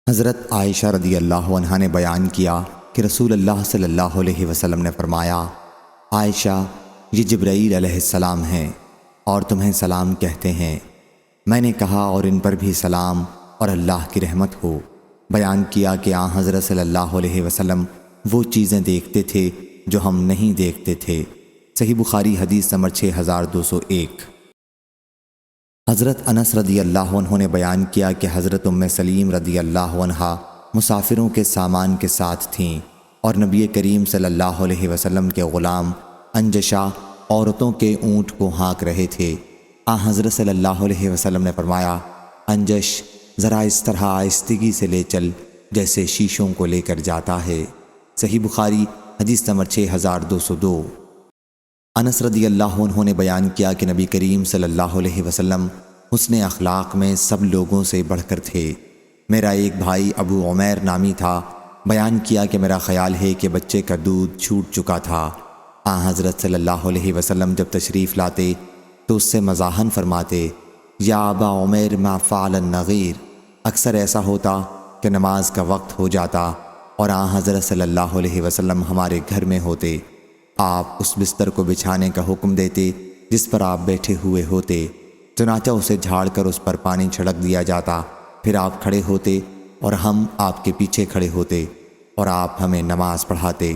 حضرت عائشہ رضی اللہ عنہا نے بیان کیا کہ رسول اللہ صلی اللہ علیہ وسلم نے فرمایا، عائشہ، یہ جبرائیل علیہ السلام ہیں اور تمہیں سلام کہتے ہیں۔ میں نے کہا اور ان پر بھی سلام اور اللہ کی رحمت ہو۔ بیان کیا کہ حضرت صلی اللہ علیہ وسلم وہ چیزیں دیکھتے تھے جو ہم نہیں دیکھتے تھے۔ صحیح بخاری حدیث نمبر 6201۔ حضرت انس رضی اللہ عنہ نے بیان کیا کہ حضرت ام سلیم رضی اللہ عنہا مسافروں کے سامان کے ساتھ تھیں اور نبی کریم صلی اللہ علیہ وسلم کے غلام انجشا عورتوں کے اونٹ کو ہانک رہے تھے۔ حضرت صلی اللہ علیہ وسلم نے فرمایا، انجش، ذرا اس طرح آہستگی سے لے چل جیسے شیشوں کو لے کر جاتا ہے۔ صحیح بخاری حدیث نمبر 6202۔ انس رضی اللہ عنہ نے بیان کیا کہ نبی کریم صلی اللہ علیہ وسلم حسن اخلاق میں سب لوگوں سے بڑھ کر تھے۔ میرا ایک بھائی ابو عمیر نامی تھا۔ بیان کیا کہ میرا خیال ہے کہ بچے کا دودھ چھوٹ چکا تھا۔ حضرت صلی اللہ علیہ وسلم جب تشریف لاتے تو اس سے مزاحن فرماتے، یا ابا عمیر ما فعل النغیر۔ اکثر ایسا ہوتا کہ نماز کا وقت ہو جاتا اور حضرت صلی اللہ علیہ وسلم ہمارے گھر میں ہوتے۔ آپ اس بستر کو بچھانے کا حکم دیتے جس پر آپ بیٹھے ہوئے ہوتے، چنانچہ اسے جھاڑ کر اس پر پانی چھڑک دیا جاتا۔ پھر آپ کھڑے ہوتے اور ہم آپ کے پیچھے کھڑے ہوتے اور آپ ہمیں نماز پڑھاتے۔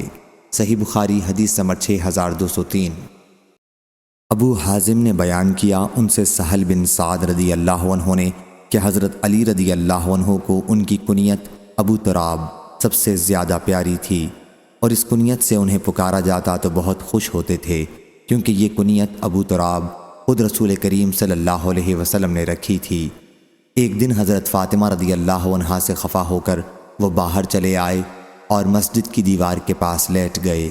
صحیح بخاری حدیث نمبر 6203۔ ابو حازم نے بیان کیا ان سے سہل بن سعد رضی اللہ عنہ نے کہ حضرت علی رضی اللہ عنہ کو ان کی کنیت ابو تراب سب سے زیادہ پیاری تھی اور اس کنیت سے انہیں پکارا جاتا تو بہت خوش ہوتے تھے، کیونکہ یہ کنیت ابو تراب خود رسول کریم صلی اللہ علیہ وسلم نے رکھی تھی۔ ایک دن حضرت فاطمہ رضی اللہ عنہا سے خفا ہو کر وہ باہر چلے آئے اور مسجد کی دیوار کے پاس لیٹ گئے۔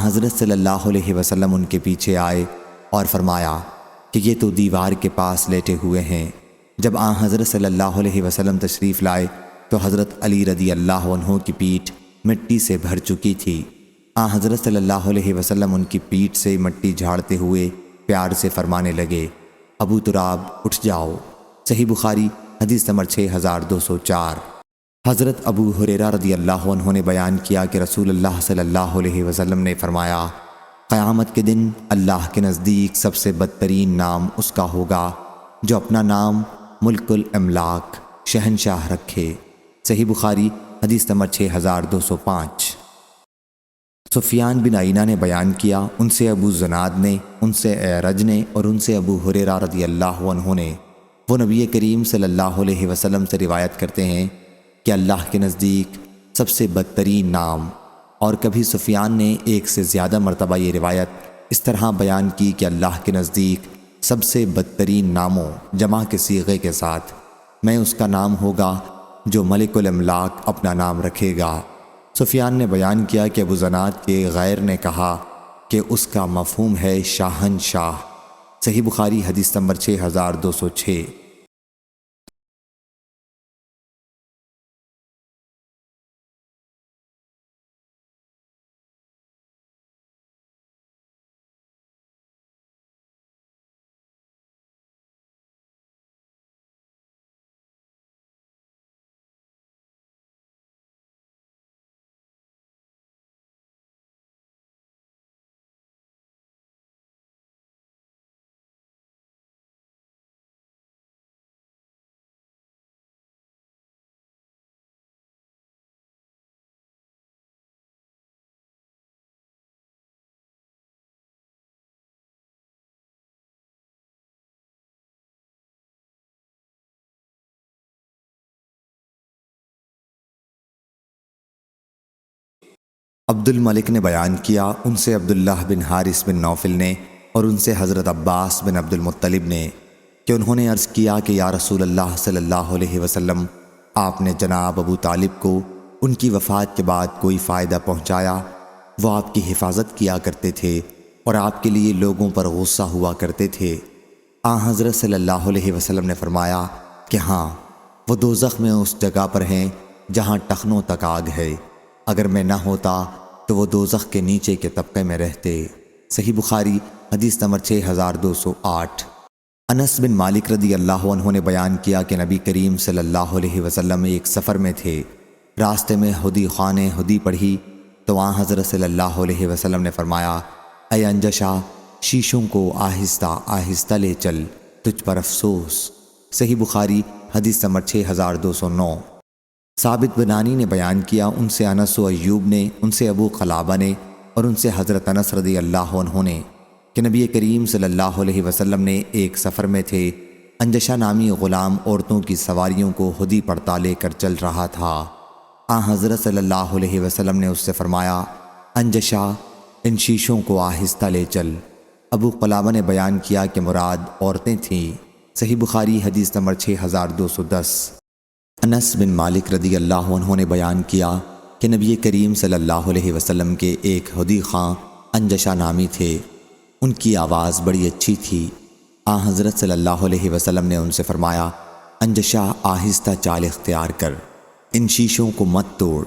حضرت صلی اللہ علیہ وسلم ان کے پیچھے آئے اور فرمایا کہ یہ تو دیوار کے پاس لیٹے ہوئے ہیں۔ جب حضرت صلی اللہ علیہ وسلم تشریف لائے تو حضرت علی رضی اللہ عنہ کی پیٹھ مٹی سے بھر چکی تھی۔ حضرت صلی اللہ علیہ وسلم ان کی پیٹھ سے مٹی جھاڑتے ہوئے پیار سے فرمانے لگے، ابو تراب اٹھ جاؤ۔ صحیح بخاری حدیث نمبر 6204۔ حضرت ابو ہریرہ رضی اللہ عنہ نے بیان کیا کہ رسول اللہ صلی اللہ علیہ وسلم نے فرمایا، قیامت کے دن اللہ کے نزدیک سب سے بدترین نام اس کا ہوگا جو اپنا نام ملک الاملاک شہنشاہ رکھے۔ صحیح بخاری حدیث نمبر 6205۔ سفیان بن عینہ نے بیان کیا ان سے ابو زناد نے، ان سے اعرج نے اور ان سے ابو ہریرہ رضی اللہ عنہ نے، وہ نبی کریم صلی اللہ علیہ وسلم سے روایت کرتے ہیں کہ اللہ کے نزدیک سب سے بدترین نام، اور کبھی سفیان نے ایک سے زیادہ مرتبہ یہ روایت اس طرح بیان کی کہ اللہ کے نزدیک سب سے بدترین ناموں جمع کے صیغے کے ساتھ میں اس کا نام ہوگا جو ملک الاملاک اپنا نام رکھے گا۔ سفیان نے بیان کیا کہ ابو زناد کے غیر نے کہا کہ اس کا مفہوم ہے شاہنشاہ۔ صحیح بخاری حدیث نمبر 6206۔ عبد الملک نے بیان کیا ان سے عبداللہ بن حارث بن نوفل نے اور ان سے حضرت عباس بن عبد المطلب نے کہ انہوں نے عرض کیا کہ یا رسول اللہ صلی اللہ علیہ وسلم، آپ نے جناب ابو طالب کو ان کی وفات کے بعد کوئی فائدہ پہنچایا؟ وہ آپ کی حفاظت کیا کرتے تھے اور آپ کے لیے لوگوں پر غصہ ہوا کرتے تھے۔ حضرت صلی اللہ علیہ وسلم نے فرمایا کہ ہاں، وہ دوزخ میں اس جگہ پر ہیں جہاں ٹخنوں تک آگ ہے۔ اگر میں نہ ہوتا تو وہ دوزخ کے نیچے کے طبقے میں رہتے۔ صحیح بخاری حدیث نمبر 6208۔ انس بن مالک رضی اللہ عنہ نے بیان کیا کہ نبی کریم صلی اللہ علیہ وسلم ایک سفر میں تھے۔ راستے میں ہدی خواہ نے ہدی پڑھی تو وہاں حضرت صلی اللہ علیہ وسلم نے فرمایا، اے انجشا، شیشوں کو آہستہ آہستہ لے چل، تجھ پر افسوس۔ صحیح بخاری حدیث نمبر 6209۔ ثابت بنانی نے بیان کیا، ان سے انس و ایوب نے، ان سے ابو قلابہ نے اور ان سے حضرت انس رضی اللہ عنہ نے کہ نبی کریم صلی اللہ علیہ وسلم نے ایک سفر میں تھے۔ انجشا نامی غلام عورتوں کی سواریوں کو ہدی پڑتا لے کر چل رہا تھا۔ حضرت صلی اللہ علیہ وسلم نے اس سے فرمایا، انجشا، ان شیشوں کو آہستہ لے چل۔ ابو قلابہ نے بیان کیا کہ مراد عورتیں تھیں۔ صحیح بخاری حدیث نمبر 6210۔ انس بن مالک رضی اللہ عنہ نے بیان کیا کہ نبی کریم صلی اللہ علیہ وسلم کے ایک ہدی خواہ انجشا نامی تھے۔ ان کی آواز بڑی اچھی تھی۔ حضرت صلی اللہ علیہ وسلم نے ان سے فرمایا، انجشا، آہستہ چال اختیار کر، ان شیشوں کو مت توڑ۔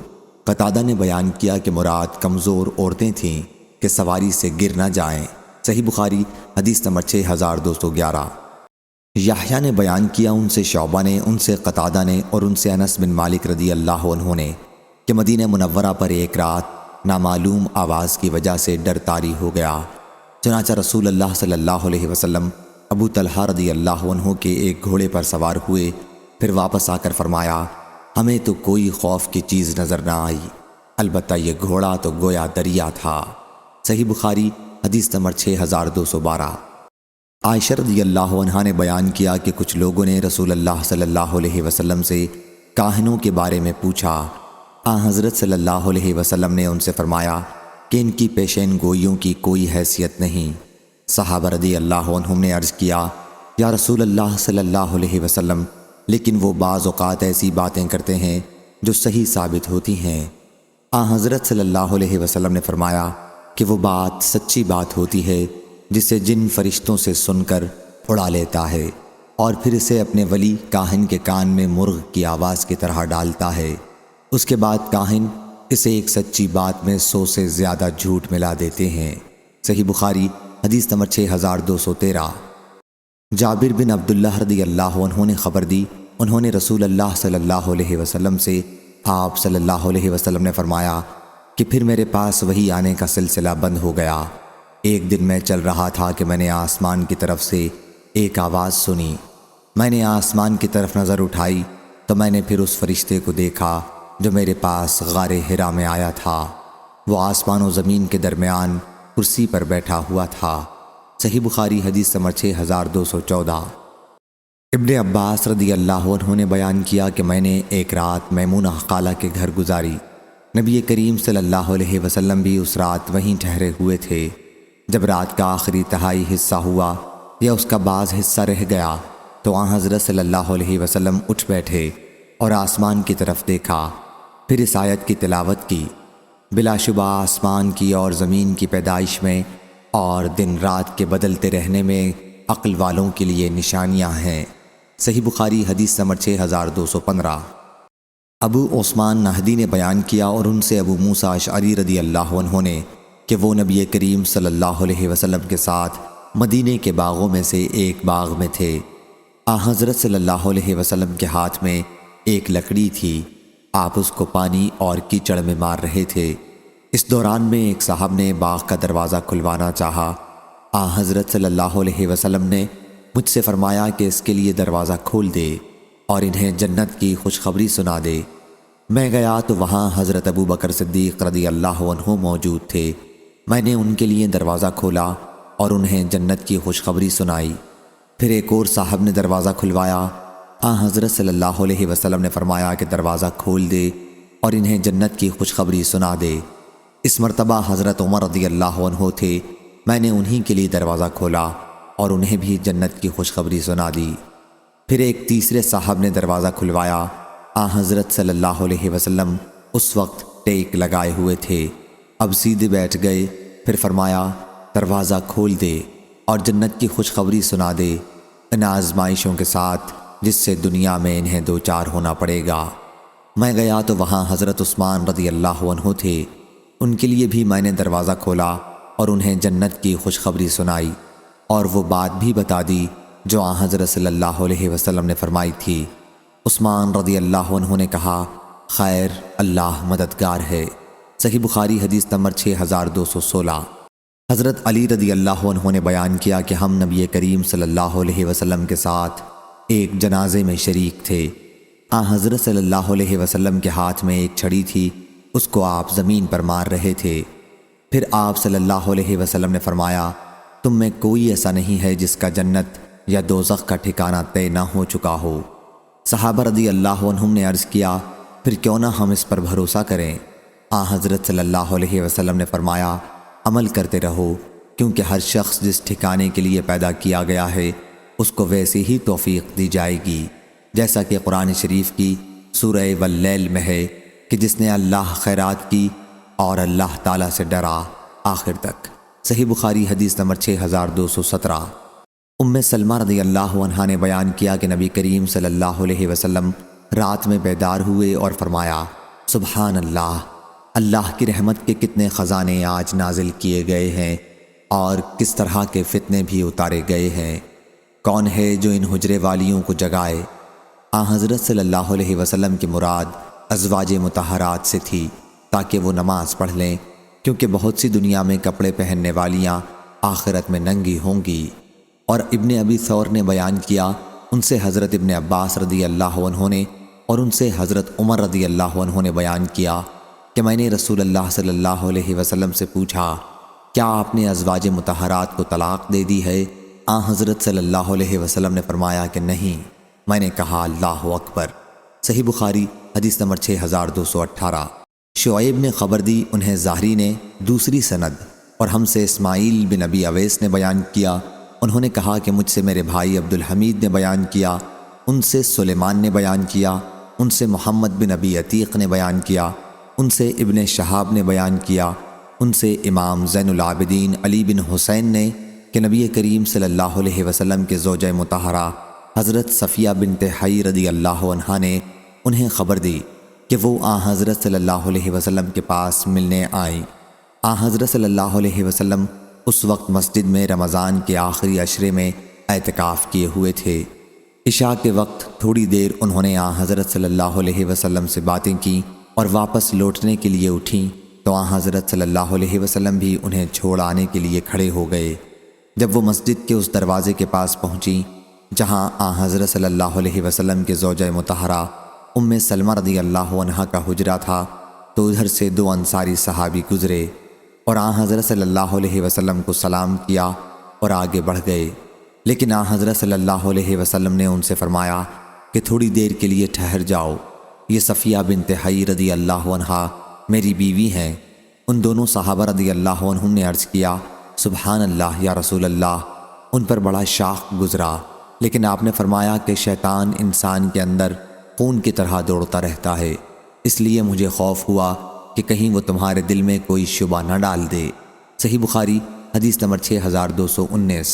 قتادہ نے بیان کیا کہ مراد کمزور عورتیں تھیں کہ سواری سے گر نہ جائیں۔ صحیح بخاری حدیث نمبر 6211۔ یحییٰ نے بیان کیا، ان سے شعبہ نے، ان سے قتادہ نے اور ان سے انس بن مالک رضی اللہ عنہ نے کہ مدینہ منورہ پر ایک رات نامعلوم آواز کی وجہ سے ڈر طاری ہو گیا۔ چنانچہ رسول اللہ صلی اللہ علیہ وسلم ابو طلحہ رضی اللہ عنہ کے ایک گھوڑے پر سوار ہوئے، پھر واپس آ کر فرمایا، ہمیں تو کوئی خوف کی چیز نظر نہ آئی، البتہ یہ گھوڑا تو گویا دریا تھا۔ صحیح بخاری حدیث نمبر 6212۔ عائشہ رضی اللہ عنہا نے بیان کیا کہ کچھ لوگوں نے رسول اللہ صلی اللہ علیہ وسلم سے کاہنوں کے بارے میں پوچھا۔ حضرت صلی اللہ علیہ وسلم نے ان سے فرمایا کہ ان کی پیشین گوئیوں کی کوئی حیثیت نہیں۔ صحابہ رضی اللہ عنہم نے عرض کیا، یا رسول اللہ صلی اللہ علیہ وسلم، لیکن وہ بعض اوقات ایسی باتیں کرتے ہیں جو صحیح ثابت ہوتی ہیں۔ حضرت صلی اللہ علیہ وسلم نے فرمایا کہ وہ بات سچی بات ہوتی ہے جسے جن فرشتوں سے سن کر اڑا لیتا ہے اور پھر اسے اپنے ولی کاہن کے کان میں مرغ کی آواز کی طرح ڈالتا ہے۔ اس کے بعد کاہن اسے ایک سچی بات میں 100 سے زیادہ جھوٹ ملا دیتے ہیں۔ صحیح بخاری حدیث نمبر 6213۔ جابر بن عبداللہ رضی اللہ عنہ نے خبر دی، انہوں نے رسول اللہ صلی اللہ علیہ وسلم سے، آپ صلی اللہ علیہ وسلم نے فرمایا کہ پھر میرے پاس وحی آنے کا سلسلہ بند ہو گیا۔ ایک دن میں چل رہا تھا کہ میں نے آسمان کی طرف سے ایک آواز سنی۔ میں نے آسمان کی طرف نظر اٹھائی تو میں نے پھر اس فرشتے کو دیکھا جو میرے پاس غار حرا میں آیا تھا۔ وہ آسمان و زمین کے درمیان کرسی پر بیٹھا ہوا تھا۔ صحیح بخاری حدیث نمبر 6214۔ ابن عباس رضی اللہ عنہ نے بیان کیا کہ میں نے ایک رات میمونہ خالہ کے گھر گزاری۔ نبی کریم صلی اللہ علیہ وسلم بھی اس رات وہیں ٹھہرے ہوئے تھے۔ جب رات کا آخری تہائی حصہ ہوا یا اس کا بعض حصہ رہ گیا تو حضرت صلی اللہ علیہ وسلم اٹھ بیٹھے اور آسمان کی طرف دیکھا، پھر اس آیت کی تلاوت کی، بلا شبہ آسمان کی اور زمین کی پیدائش میں اور دن رات کے بدلتے رہنے میں عقل والوں کے لیے نشانیاں ہیں۔ صحیح بخاری حدیث نمبر 6215۔ ابو عثمان نہدی نے بیان کیا اور ان سے ابو موسیٰ اشعری رضی اللہ عنہ نے کہ وہ نبی کریم صلی اللہ علیہ وسلم کے ساتھ مدینے کے باغوں میں سے ایک باغ میں تھے۔ حضرت صلی اللہ علیہ وسلم کے ہاتھ میں ایک لکڑی تھی، آپ اس کو پانی اور کیچڑ میں مار رہے تھے۔ اس دوران میں ایک صاحب نے باغ کا دروازہ کھلوانا چاہا۔ حضرت صلی اللہ علیہ وسلم نے مجھ سے فرمایا کہ اس کے لیے دروازہ کھول دے اور انہیں جنت کی خوشخبری سنا دے۔ میں گیا تو وہاں حضرت ابو بکر صدیق رضی اللہ عنہ موجود تھے۔ میں نے ان کے لیے دروازہ کھولا اور انہیں جنت کی خوشخبری سنائی۔ پھر ایک اور صاحب نے دروازہ کھلوایا۔ حضرت صلی اللہ علیہ وسلم نے فرمایا کہ دروازہ کھول دے اور انہیں جنت کی خوشخبری سنا دے۔ اس مرتبہ حضرت عمر رضی اللہ عنہ تھے، میں نے انہی کے لیے دروازہ کھولا اور انہیں بھی جنت کی خوشخبری سنا دی۔ پھر ایک تیسرے صاحب نے دروازہ کھلوایا۔ حضرت صلی اللہ علیہ وسلم اس وقت ٹیک لگائے ہوئے تھے، اب سیدھے بیٹھ گئے۔ پھر فرمایا دروازہ کھول دے اور جنت کی خوشخبری سنا دے ان آزمائشوں کے ساتھ جس سے دنیا میں انہیں دوچار ہونا پڑے گا۔ میں گیا تو وہاں حضرت عثمان رضی اللہ عنہ تھے، ان کے لیے بھی میں نے دروازہ کھولا اور انہیں جنت کی خوشخبری سنائی اور وہ بات بھی بتا دی جو آن حضرت صلی اللہ علیہ وسلم نے فرمائی تھی۔ عثمان رضی اللہ عنہ نے کہا، خیر، اللہ مددگار ہے۔ صحیح بخاری حدیث نمبر 6216۔ حضرت علی رضی اللہ عنہ نے بیان کیا کہ ہم نبی کریم صلی اللہ علیہ وسلم کے ساتھ ایک جنازے میں شریک تھے۔ آن حضرت صلی اللہ علیہ وسلم کے ہاتھ میں ایک چھڑی تھی، اس کو آپ زمین پر مار رہے تھے۔ پھر آپ صلی اللہ علیہ وسلم نے فرمایا، تم میں کوئی ایسا نہیں ہے جس کا جنت یا دوزخ کا ٹھکانہ طے نہ ہو چکا ہو۔ صحابہ رضی اللہ عنہم نے عرض کیا، پھر کیوں نہ ہم اس پر بھروسہ کریں؟ آن حضرت صلی اللہ علیہ وسلم نے فرمایا، عمل کرتے رہو، کیونکہ ہر شخص جس ٹھکانے کے لیے پیدا کیا گیا ہے اس کو ویسی ہی توفیق دی جائے گی، جیسا کہ قرآن شریف کی سورہ واللیل میں ہے کہ جس نے اللہ خیرات کی اور اللہ تعالیٰ سے ڈرا، آخر تک۔ صحیح بخاری حدیث نمبر 6217۔ ام سلمہ رضی اللہ عنہا نے بیان کیا کہ نبی کریم صلی اللہ علیہ وسلم رات میں بیدار ہوئے اور فرمایا، سبحان اللہ، اللہ کی رحمت کے کتنے خزانے آج نازل کیے گئے ہیں اور کس طرح کے فتنے بھی اتارے گئے ہیں۔ کون ہے جو ان حجرے والیوں کو جگائے؟ آن حضرت صلی اللہ علیہ وسلم کی مراد ازواج مطہرات سے تھی، تاکہ وہ نماز پڑھ لیں، کیونکہ بہت سی دنیا میں کپڑے پہننے والیاں آخرت میں ننگی ہوں گی۔ اور ابن ابی ثور نے بیان کیا، ان سے حضرت ابن عباس رضی اللہ عنہ نے اور ان سے حضرت عمر رضی اللہ عنہ نے بیان کیا کہ میں نے رسول اللہ صلی اللہ علیہ وسلم سے پوچھا، کیا آپ نے ازواج مطہرات کو طلاق دے دی ہے؟ آن حضرت صلی اللہ علیہ وسلم نے فرمایا کہ نہیں۔ میں نے کہا، اللہ اکبر۔ صحیح بخاری حدیث نمبر 6218۔ شعیب نے خبر دی، انہیں زہری نے دوسری سند، اور ہم سے اسماعیل بن ابی اویس نے بیان کیا، انہوں نے کہا کہ مجھ سے میرے بھائی عبدالحمید نے بیان کیا، ان سے سلیمان نے بیان کیا، ان سے محمد بن ابی عتیق نے بیان کیا، ان سے ابن شہاب نے بیان کیا، ان سے امام زین العابدین علی بن حسین نے کہ نبی کریم صلی اللہ علیہ وسلم کے زوجہ مطہرہ حضرت صفیہ بنت حی رضی اللہ عنہا نے انہیں خبر دی کہ وہ آن حضرت صلی اللہ علیہ وسلم کے پاس ملنے آئیں۔ آن حضرت صلی اللہ علیہ وسلم اس وقت مسجد میں رمضان کے آخری عشرے میں اعتکاف کیے ہوئے تھے۔ عشاء کے وقت تھوڑی دیر انہوں نے آن حضرت صلی اللہ علیہ وسلم سے باتیں کیں اور واپس لوٹنے کے لیے اٹھیں تو آن حضرت صلی اللہ علیہ وسلم بھی انہیں چھوڑ آنے کے لیے کھڑے ہو گئے۔ جب وہ مسجد کے اس دروازے کے پاس پہنچیں جہاں آن حضرت صلی اللہ علیہ وسلم کے زوجہ مطہرہ ام سلمہ رضی اللہ عنہا کا حجرہ تھا، تو ادھر سے دو انصاری صحابی گزرے اور آن حضرت صلی اللہ علیہ وسلم کو سلام کیا اور آگے بڑھ گئے، لیکن آن حضرت صلی اللہ علیہ وسلم نے ان سے فرمایا کہ تھوڑی دیر کے لیے ٹھہر جاؤ، یہ صفیہ بنت حی رضی اللہ عنہا میری بیوی ہیں۔ ان دونوں صحابہ رضی اللہ عنہم نے عرض کیا، سبحان اللہ یا رسول اللہ، ان پر بڑا شاق گزرا، لیکن آپ نے فرمایا کہ شیطان انسان کے اندر خون کی طرح دوڑتا رہتا ہے، اس لیے مجھے خوف ہوا کہ کہیں وہ تمہارے دل میں کوئی شبہ نہ ڈال دے۔ صحیح بخاری حدیث نمبر 6219۔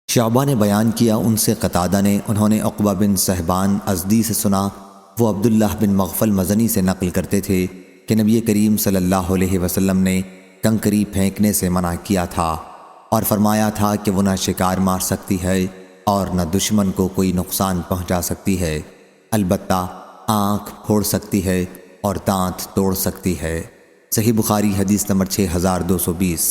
شعبہ نے بیان کیا، ان سے قتادہ نے، انہوں نے عقبہ بن صہبان ازدی سے سنا، وہ عبداللہ بن مغفل مزنی سے نقل کرتے تھے کہ نبی کریم صلی اللہ علیہ وسلم نے کنکری پھینکنے سے منع کیا تھا اور فرمایا تھا کہ وہ نہ شکار مار سکتی ہے اور نہ دشمن کو کوئی نقصان پہنچا سکتی ہے، البتہ آنکھ پھوڑ سکتی ہے اور دانت توڑ سکتی ہے۔ صحیح بخاری حدیث نمبر 6220۔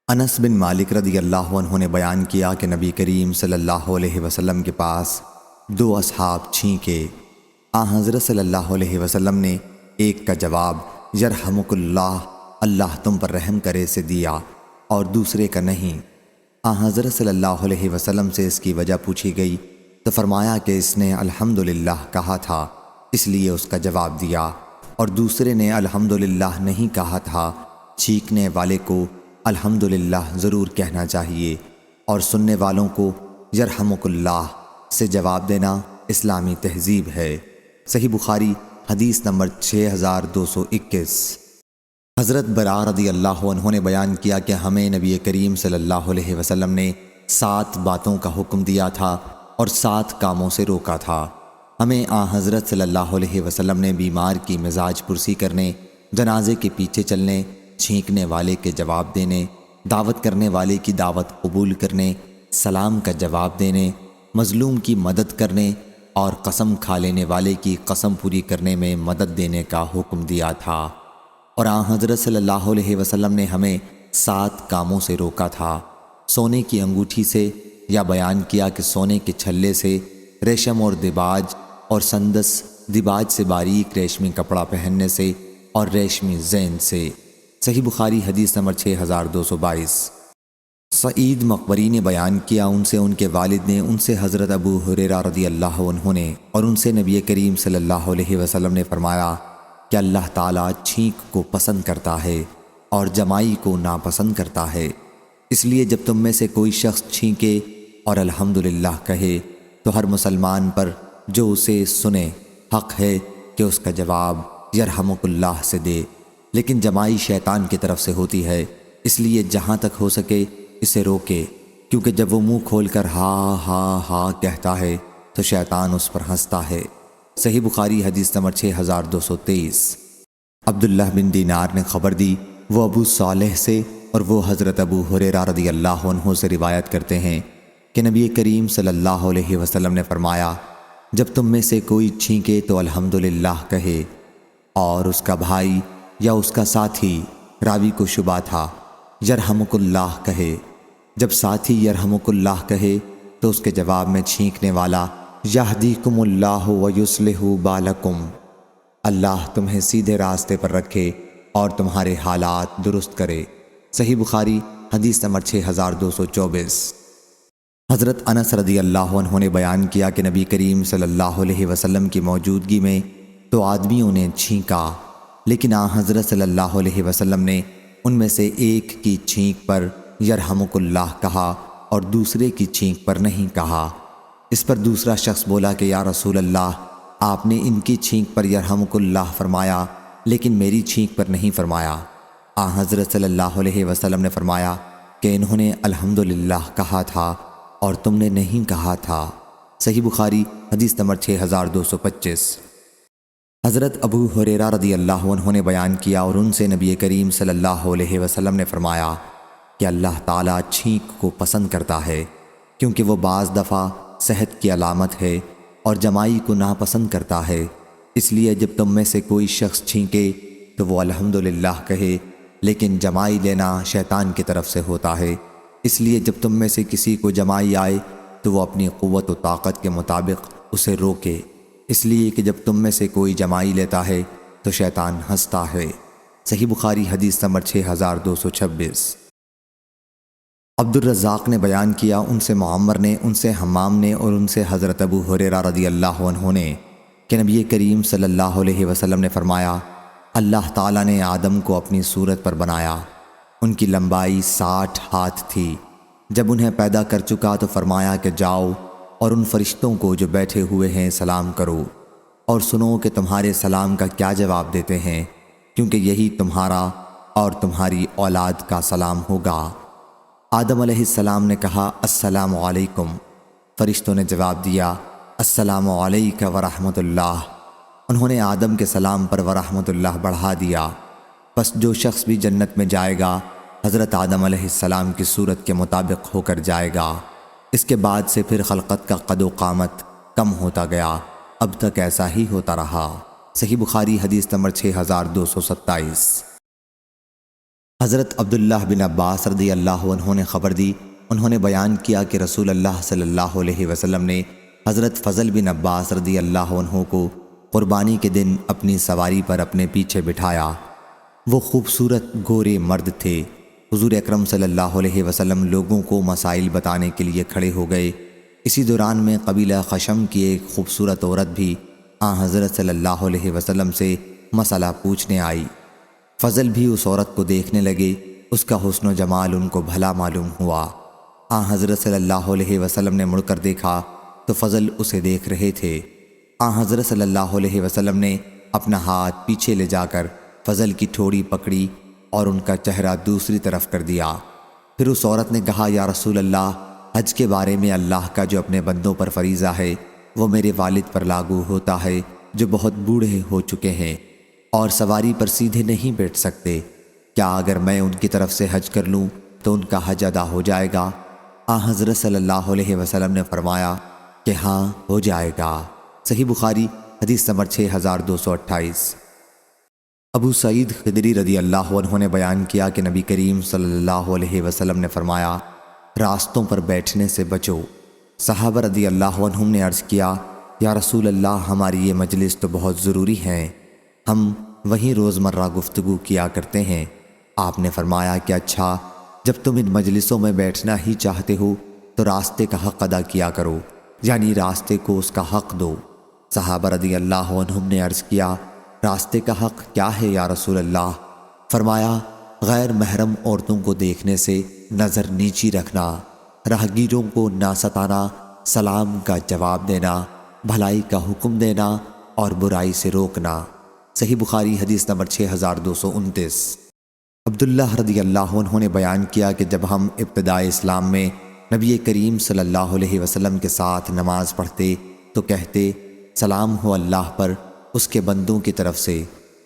انس بن مالک رضی اللہ عنہ نے بیان کیا کہ نبی کریم صلی اللہ علیہ وسلم کے پاس دو اصحاب چھینکے، آن حضرت صلی اللہ علیہ وسلم نے ایک کا جواب یرحمک اللہ، اللہ تم پر رحم کرے سے دیا، اور دوسرے کا نہیں۔ آن حضرت صلی اللہ علیہ وسلم سے اس کی وجہ پوچھی گئی تو فرمایا کہ اس نے الحمدللہ کہا تھا اس لیے اس کا جواب دیا، اور دوسرے نے الحمدللہ نہیں کہا تھا۔ چھینکنے والے کو الحمدللہ ضرور کہنا چاہیے اور سننے والوں کو یرحمک اللہ سے جواب دینا اسلامی تہذیب ہے۔ صحیح بخاری حدیث نمبر 6221۔ حضرت برا رضی اللہ عنہ نے بیان کیا کہ ہمیں نبی کریم صلی اللہ علیہ وسلم نے 7 باتوں کا حکم دیا تھا اور 7 کاموں سے روکا تھا۔ ہمیں آن حضرت صلی اللہ علیہ وسلم نے بیمار کی مزاج پرسی کرنے، جنازے کے پیچھے چلنے، چھینکنے والے کے جواب دینے، دعوت کرنے والے کی دعوت قبول کرنے، سلام کا جواب دینے، مظلوم کی مدد کرنے اور قسم کھا لینے والے کی قسم پوری کرنے میں مدد دینے کا حکم دیا تھا۔ اور آن حضرت صلی اللہ علیہ وسلم نے ہمیں 7 کاموں سے روکا تھا، سونے کی انگوٹھی سے، یا بیان کیا کہ سونے کے چھلے سے، ریشم اور دیباج اور سندس، دیباج سے باریک ریشمی کپڑا پہننے سے، اور ریشمی زین سے۔ صحیح بخاری حدیث نمبر 6222۔ سعید مقبری نے بیان کیا، ان سے ان کے والد نے، ان سے حضرت ابو ہریرہ رضی اللہ عنہ نے، اور ان سے نبی کریم صلی اللہ علیہ وسلم نے فرمایا کہ اللہ تعالیٰ چھینک کو پسند کرتا ہے اور جمائی کو ناپسند کرتا ہے۔ اس لیے جب تم میں سے کوئی شخص چھینکے اور الحمدللہ کہے تو ہر مسلمان پر جو اسے سنے حق ہے کہ اس کا جواب یرحمک اللہ سے دے، لیکن جمائی شیطان کی طرف سے ہوتی ہے، اس لیے جہاں تک ہو سکے اسے روکے، کیونکہ جب وہ منہ کھول کر ہا ہا ہا کہتا ہے تو شیطان اس پر ہنستا ہے۔ صحیح بخاری حدیث نمبر 6223۔ عبداللہ بن دینار نے خبر دی، وہ ابو صالح سے اور وہ حضرت ابو ہریرہ رضی اللہ عنہ سے روایت کرتے ہیں کہ نبی کریم صلی اللہ علیہ وسلم نے فرمایا، جب تم میں سے کوئی چھینکے تو الحمدللہ کہے، اور اس کا بھائی یا اس کا ساتھی، راوی کو شبہ تھا، یرحمک اللہ کہے۔ جب ساتھی یرحمک اللہ کہے تو اس کے جواب میں چھینکنے والا یہدیکم اللہ ویصلح بالکم، اللہ تمہیں سیدھے راستے پر رکھے اور تمہارے حالات درست کرے۔ صحیح بخاری حدیث نمبر 6224۔ حضرت انس رضی اللہ عنہ نے بیان کیا کہ نبی کریم صلی اللہ علیہ وسلم کی موجودگی میں تو آدمیوں نے چھینکا، لیکن آن حضرت صلی اللہ علیہ وسلم نے ان میں سے ایک کی چھینک پر یرحمک اللہ کہا اور دوسرے کی چھینک پر نہیں کہا۔ اس پر دوسرا شخص بولا کہ یا رسول اللہ، آپ نے ان کی چھینک پر یرحمک اللہ فرمایا لیکن میری چھینک پر نہیں فرمایا۔ آن حضرت صلی اللہ علیہ وسلم نے فرمایا کہ انہوں نے الحمدللہ کہا تھا اور تم نے نہیں کہا تھا۔ صحیح بخاری حدیث نمبر 6225۔ حضرت ابو ہریرہ رضی اللہ عنہ نے بیان کیا، اور ان سے نبی کریم صلی اللہ علیہ وسلم نے فرمایا کہ اللہ تعالیٰ چھینک کو پسند کرتا ہے، کیونکہ وہ بعض دفعہ صحت کی علامت ہے اور جمائی کو ناپسند کرتا ہے۔ اس لیے جب تم میں سے کوئی شخص چھینکے تو وہ الحمدللہ کہے، لیکن جمائی لینا شیطان کی طرف سے ہوتا ہے، اس لیے جب تم میں سے کسی کو جمائی آئے تو وہ اپنی قوت و طاقت کے مطابق اسے روکے، اس لیے کہ جب تم میں سے کوئی جمائی لیتا ہے تو شیطان ہنستا ہے۔ صحیح بخاری حدیث نمبر 6226۔ عبد الرزاق نے بیان کیا، ان سے معمر نے، ان سے حمام نے، اور ان سے حضرت ابو ہریرہ رضی اللہ عنہ نے کہ نبی کریم صلی اللہ علیہ وسلم نے فرمایا، اللہ تعالیٰ نے آدم کو اپنی صورت پر بنایا، ان کی لمبائی 60 ہاتھ تھی۔ جب انہیں پیدا کر چکا تو فرمایا کہ جاؤ اور ان فرشتوں کو جو بیٹھے ہوئے ہیں سلام کرو، اور سنو کہ تمہارے سلام کا کیا جواب دیتے ہیں، کیونکہ یہی تمہارا اور تمہاری اولاد کا سلام ہوگا۔ آدم علیہ السلام نے کہا السلام علیکم، فرشتوں نے جواب دیا السلام علیک ورحمۃ اللہ۔ انہوں نے آدم کے سلام پر ورحمۃ اللہ بڑھا دیا۔ پس جو شخص بھی جنت میں جائے گا حضرت آدم علیہ السلام کی صورت کے مطابق ہو کر جائے گا۔ اس کے بعد سے پھر خلقت کا قد و قامت کم ہوتا گیا، اب تک ایسا ہی ہوتا رہا۔ صحیح بخاری حدیث نمبر 6227۔ حضرت عبداللہ بن عباس رضی اللہ عنہ نے خبر دی، انہوں نے بیان کیا کہ رسول اللہ صلی اللہ علیہ وسلم نے حضرت فضل بن عباس رضی اللہ عنہ کو قربانی کے دن اپنی سواری پر اپنے پیچھے بٹھایا۔ وہ خوبصورت گورے مرد تھے۔ حضور اکرم صلی اللہ علیہ وسلم لوگوں کو مسائل بتانے کے لیے کھڑے ہو گئے۔ اسی دوران میں قبیلہ خشم کی ایک خوبصورت عورت بھی آن حضرت صلی اللہ علیہ وسلم سے مسئلہ پوچھنے آئی۔ فضل بھی اس عورت کو دیکھنے لگے، اس کا حسن و جمال ان کو بھلا معلوم ہوا۔ آن حضرت صلی اللہ علیہ وسلم نے مڑ کر دیکھا تو فضل اسے دیکھ رہے تھے۔ آن حضرت صلی اللہ علیہ وسلم نے اپنا ہاتھ پیچھے لے جا کر فضل کی ٹھوڑی پکڑی اور ان کا چہرہ دوسری طرف کر دیا۔ پھر اس عورت نے کہا یا رسول اللہ، حج کے بارے میں اللہ کا جو اپنے بندوں پر فریضہ ہے وہ میرے والد پر لاگو ہوتا ہے جو بہت بوڑھے ہو چکے ہیں اور سواری پر سیدھے نہیں بیٹھ سکتے، کیا اگر میں ان کی طرف سے حج کر لوں تو ان کا حج ادا ہو جائے گا؟ حضرت صلی اللہ علیہ وسلم نے فرمایا کہ ہاں ہو جائے گا۔ صحیح بخاری حدیث نمبر 6228۔ ابو سعید خدری رضی اللہ عنہ نے بیان کیا کہ نبی کریم صلی اللہ علیہ وسلم نے فرمایا راستوں پر بیٹھنے سے بچو۔ صحابہ رضی اللہ عنہم نے عرض کیا یا رسول اللہ ہماری یہ مجلس تو بہت ضروری ہے، ہم وہیں روزمرہ گفتگو کیا کرتے ہیں۔ آپ نے فرمایا کہ اچھا جب تم ان مجلسوں میں بیٹھنا ہی چاہتے ہو تو راستے کا حق ادا کیا کرو، یعنی راستے کو اس کا حق دو۔ صحابہ رضی اللہ عنہم نے عرض کیا راستے کا حق کیا ہے یا رسول اللہ؟ فرمایا غیر محرم عورتوں کو دیکھنے سے نظر نیچی رکھنا، راہگیروں کو نہ ستانا، سلام کا جواب دینا، بھلائی کا حکم دینا اور برائی سے روکنا۔ صحیح بخاری حدیث نمبر 6229۔ عبداللہ رضی اللہ عنہ نے بیان کیا کہ جب ہم ابتداء اسلام میں نبی کریم صلی اللہ علیہ وسلم کے ساتھ نماز پڑھتے تو کہتے سلام ہو اللہ پر، اس کے بندوں کی طرف سے،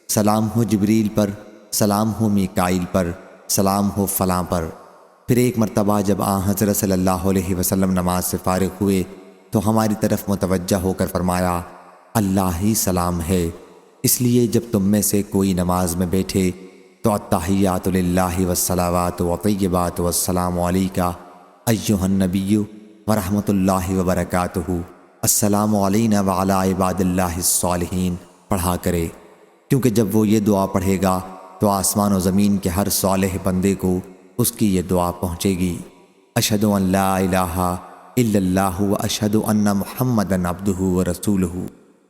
سلام ہو جبریل پر، سلام ہو میکائیل پر، سلام ہو فلاں پر۔ پھر ایک مرتبہ جب حضرت صلی اللہ علیہ وسلم نماز سے فارغ ہوئے تو ہماری طرف متوجہ ہو کر فرمایا اللہ ہی سلام ہے، اس لیے جب تم میں سے کوئی نماز میں بیٹھے تو التحیات للہ والصلوات والطیبات والسلام علیکہ ایھا النبی ورحمۃ اللہ وبرکاتہ، السلام علینا وعلی عباد اللہ الصالحین پڑھا کرے، کیونکہ جب وہ یہ دعا پڑھے گا تو آسمان و زمین کے ہر صالح بندے کو اس کی یہ دعا پہنچے گی۔ اشہد ان لا الہ الا اللہ واشہد ان محمدًا عبدہ ورسولہ۔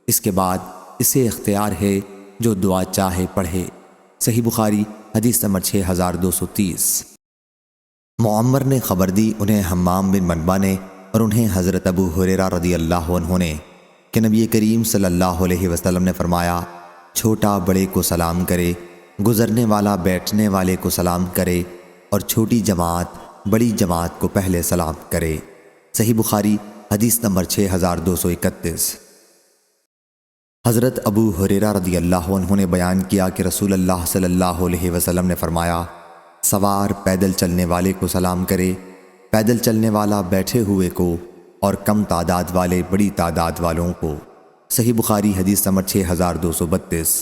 اس کے بعد اسے اختیار ہے جو دعا چاہے پڑھے۔ صحیح بخاری حدیث نمبر 6230۔ معمر نے خبر دی انہیں حمام بن منبع نے اور انہیں حضرت ابو ہریرہ رضی اللہ عنہ نے کہ نبی کریم صلی اللہ علیہ وسلم نے فرمایا چھوٹا بڑے کو سلام کرے، گزرنے والا بیٹھنے والے کو سلام کرے اور چھوٹی جماعت بڑی جماعت کو پہلے سلام کرے۔ صحیح بخاری حدیث نمبر 6231۔ حضرت ابو ہریرہ رضی اللہ عنہ نے بیان کیا کہ رسول اللہ صلی اللہ علیہ وسلم نے فرمایا سوار پیدل چلنے والے کو سلام کرے، پیدل چلنے والا بیٹھے ہوئے کو اور کم تعداد والے بڑی تعداد والوں کو۔ صحیح بخاری حدیث نمبر 6232۔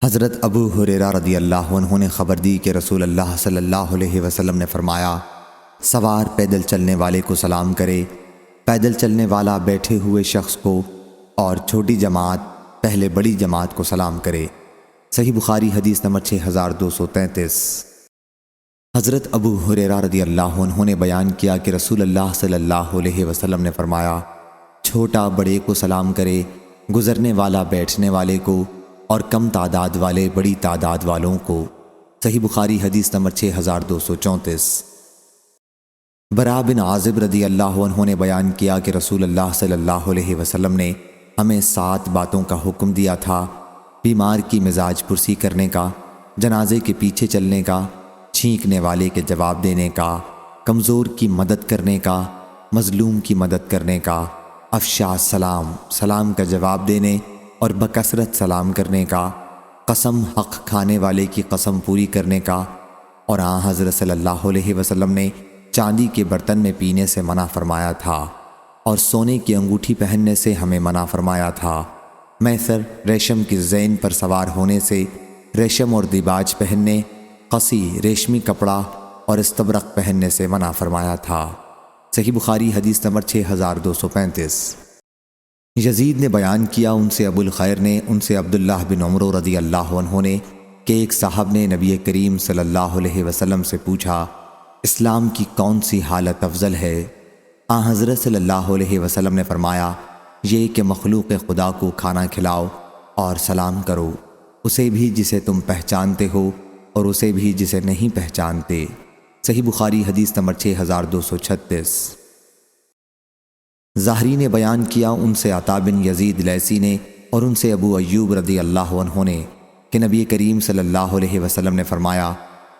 حضرت ابو ہریرہ رضی اللہ عنہ نے خبر دی کہ رسول اللہ صلی اللہ علیہ وسلم نے فرمایا سوار پیدل چلنے والے کو سلام کرے، پیدل چلنے والا بیٹھے ہوئے شخص کو اور چھوٹی جماعت پہلے بڑی جماعت کو سلام کرے۔ صحیح بخاری حدیث نمبر 6233۔ حضرت ابو ہریرہ رضی اللہ عنہ نے بیان کیا کہ رسول اللہ صلی اللہ علیہ وسلم نے فرمایا چھوٹا بڑے کو سلام کرے، گزرنے والا بیٹھنے والے کو اور کم تعداد والے بڑی تعداد والوں کو۔ صحیح بخاری حدیث نمبر 6234۔ برا بن عازب رضی اللہ عنہ نے بیان کیا کہ رسول اللہ صلی اللہ علیہ وسلم نے ہمیں 7 باتوں کا حکم دیا تھا: بیمار کی مزاج پرسی کرنے کا، جنازے کے پیچھے چلنے کا، چھینکنے والے کے جواب دینے کا، کمزور کی مدد کرنے کا، مظلوم کی مدد کرنے کا، افشا سلام، سلام کا جواب دینے اور بکثرت سلام کرنے کا، قسم حق کھانے والے کی قسم پوری کرنے کا، اور حضرت صلی اللہ علیہ وسلم نے چاندی کے برتن میں پینے سے منع فرمایا تھا اور سونے کی انگوٹھی پہننے سے ہمیں منع فرمایا تھا۔ میسر ریشم کی زین پر سوار ہونے سے، ریشم اور دیباج پہننے، قصی ریشمی کپڑا اور استبرق پہننے سے منع فرمایا تھا۔ صحیح بخاری حدیث نمبر 6235۔ یزید نے بیان کیا ان سے ابو الخیر نے ان سے عبداللہ بن عمرو رضی اللہ عنہ نے کہ ایک صاحب نے نبی کریم صلی اللہ علیہ وسلم سے پوچھا اسلام کی کون سی حالت افضل ہے؟ حضرت صلی اللہ علیہ وسلم نے فرمایا یہ کہ مخلوق خدا کو کھانا کھلاؤ اور سلام کرو، اسے بھی جسے تم پہچانتے ہو اور اسے بھی جسے نہیں پہچانتے۔ صحیح بخاری حدیث نمبر 6236۔ ظاہری نے بیان کیا ان سے عطا بن یزید لیثی نے اور ان سے ابو ایوب رضی اللہ عنہ نے کہ نبی کریم صلی اللہ علیہ وسلم نے فرمایا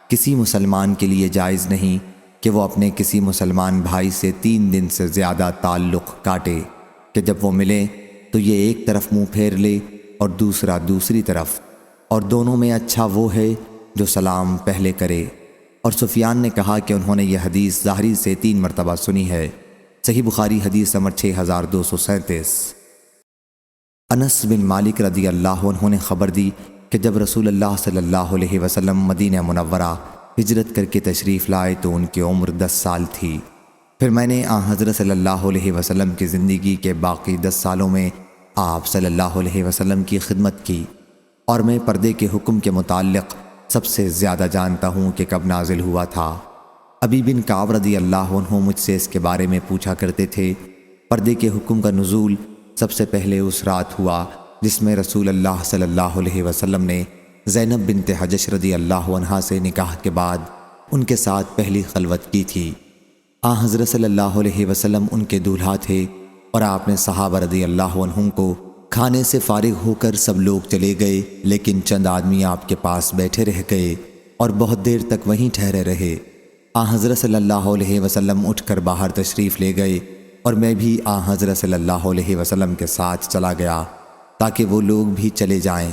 کسی مسلمان کے لیے جائز نہیں کہ وہ اپنے کسی مسلمان بھائی سے 3 دن سے زیادہ تعلق کاٹے کہ جب وہ ملے تو یہ ایک طرف منہ پھیر لے اور دوسرا دوسری طرف، اور دونوں میں اچھا وہ ہے جو سلام پہلے کرے۔ اور سفیان نے کہا کہ انہوں نے یہ حدیث ظاہری سے 3 مرتبہ سنی ہے۔ صحیح بخاری حدیث نمبر 6237۔ انس بن مالک رضی اللہ عنہ نے خبر دی کہ جب رسول اللہ صلی اللہ علیہ وسلم مدینہ منورہ ہجرت کر کے تشریف لائے تو ان کی عمر 10 سال تھی۔ پھر میں نے حضرت صلی اللہ علیہ وسلم کی زندگی کے باقی 10 سالوں میں آپ صلی اللہ علیہ وسلم کی خدمت کی، اور میں پردے کے حکم کے متعلق سب سے زیادہ جانتا ہوں کہ کب نازل ہوا تھا۔ ابی بن کعب رضی اللہ عنہ مجھ سے اس کے بارے میں پوچھا کرتے تھے۔ پردے کے حکم کا نزول سب سے پہلے اس رات ہوا جس میں رسول اللہ صلی اللہ علیہ وسلم نے زینب بنت حجش رضی اللہ عنہا سے نکاح کے بعد ان کے ساتھ پہلی خلوت کی تھی۔ حضرت صلی اللہ علیہ وسلم ان کے دولہا تھے، اور آپ نے صحابہ رضی اللہ عنہم کو کھانے سے فارغ ہو کر سب لوگ چلے گئے، لیکن چند آدمی آپ کے پاس بیٹھے رہ گئے اور بہت دیر تک وہیں ٹھہرے رہے۔ حضرت صلی اللہ علیہ وسلم اٹھ کر باہر تشریف لے گئے، اور میں بھی حضرت صلی اللہ علیہ وسلم کے ساتھ چلا گیا تاکہ وہ لوگ بھی چلے جائیں۔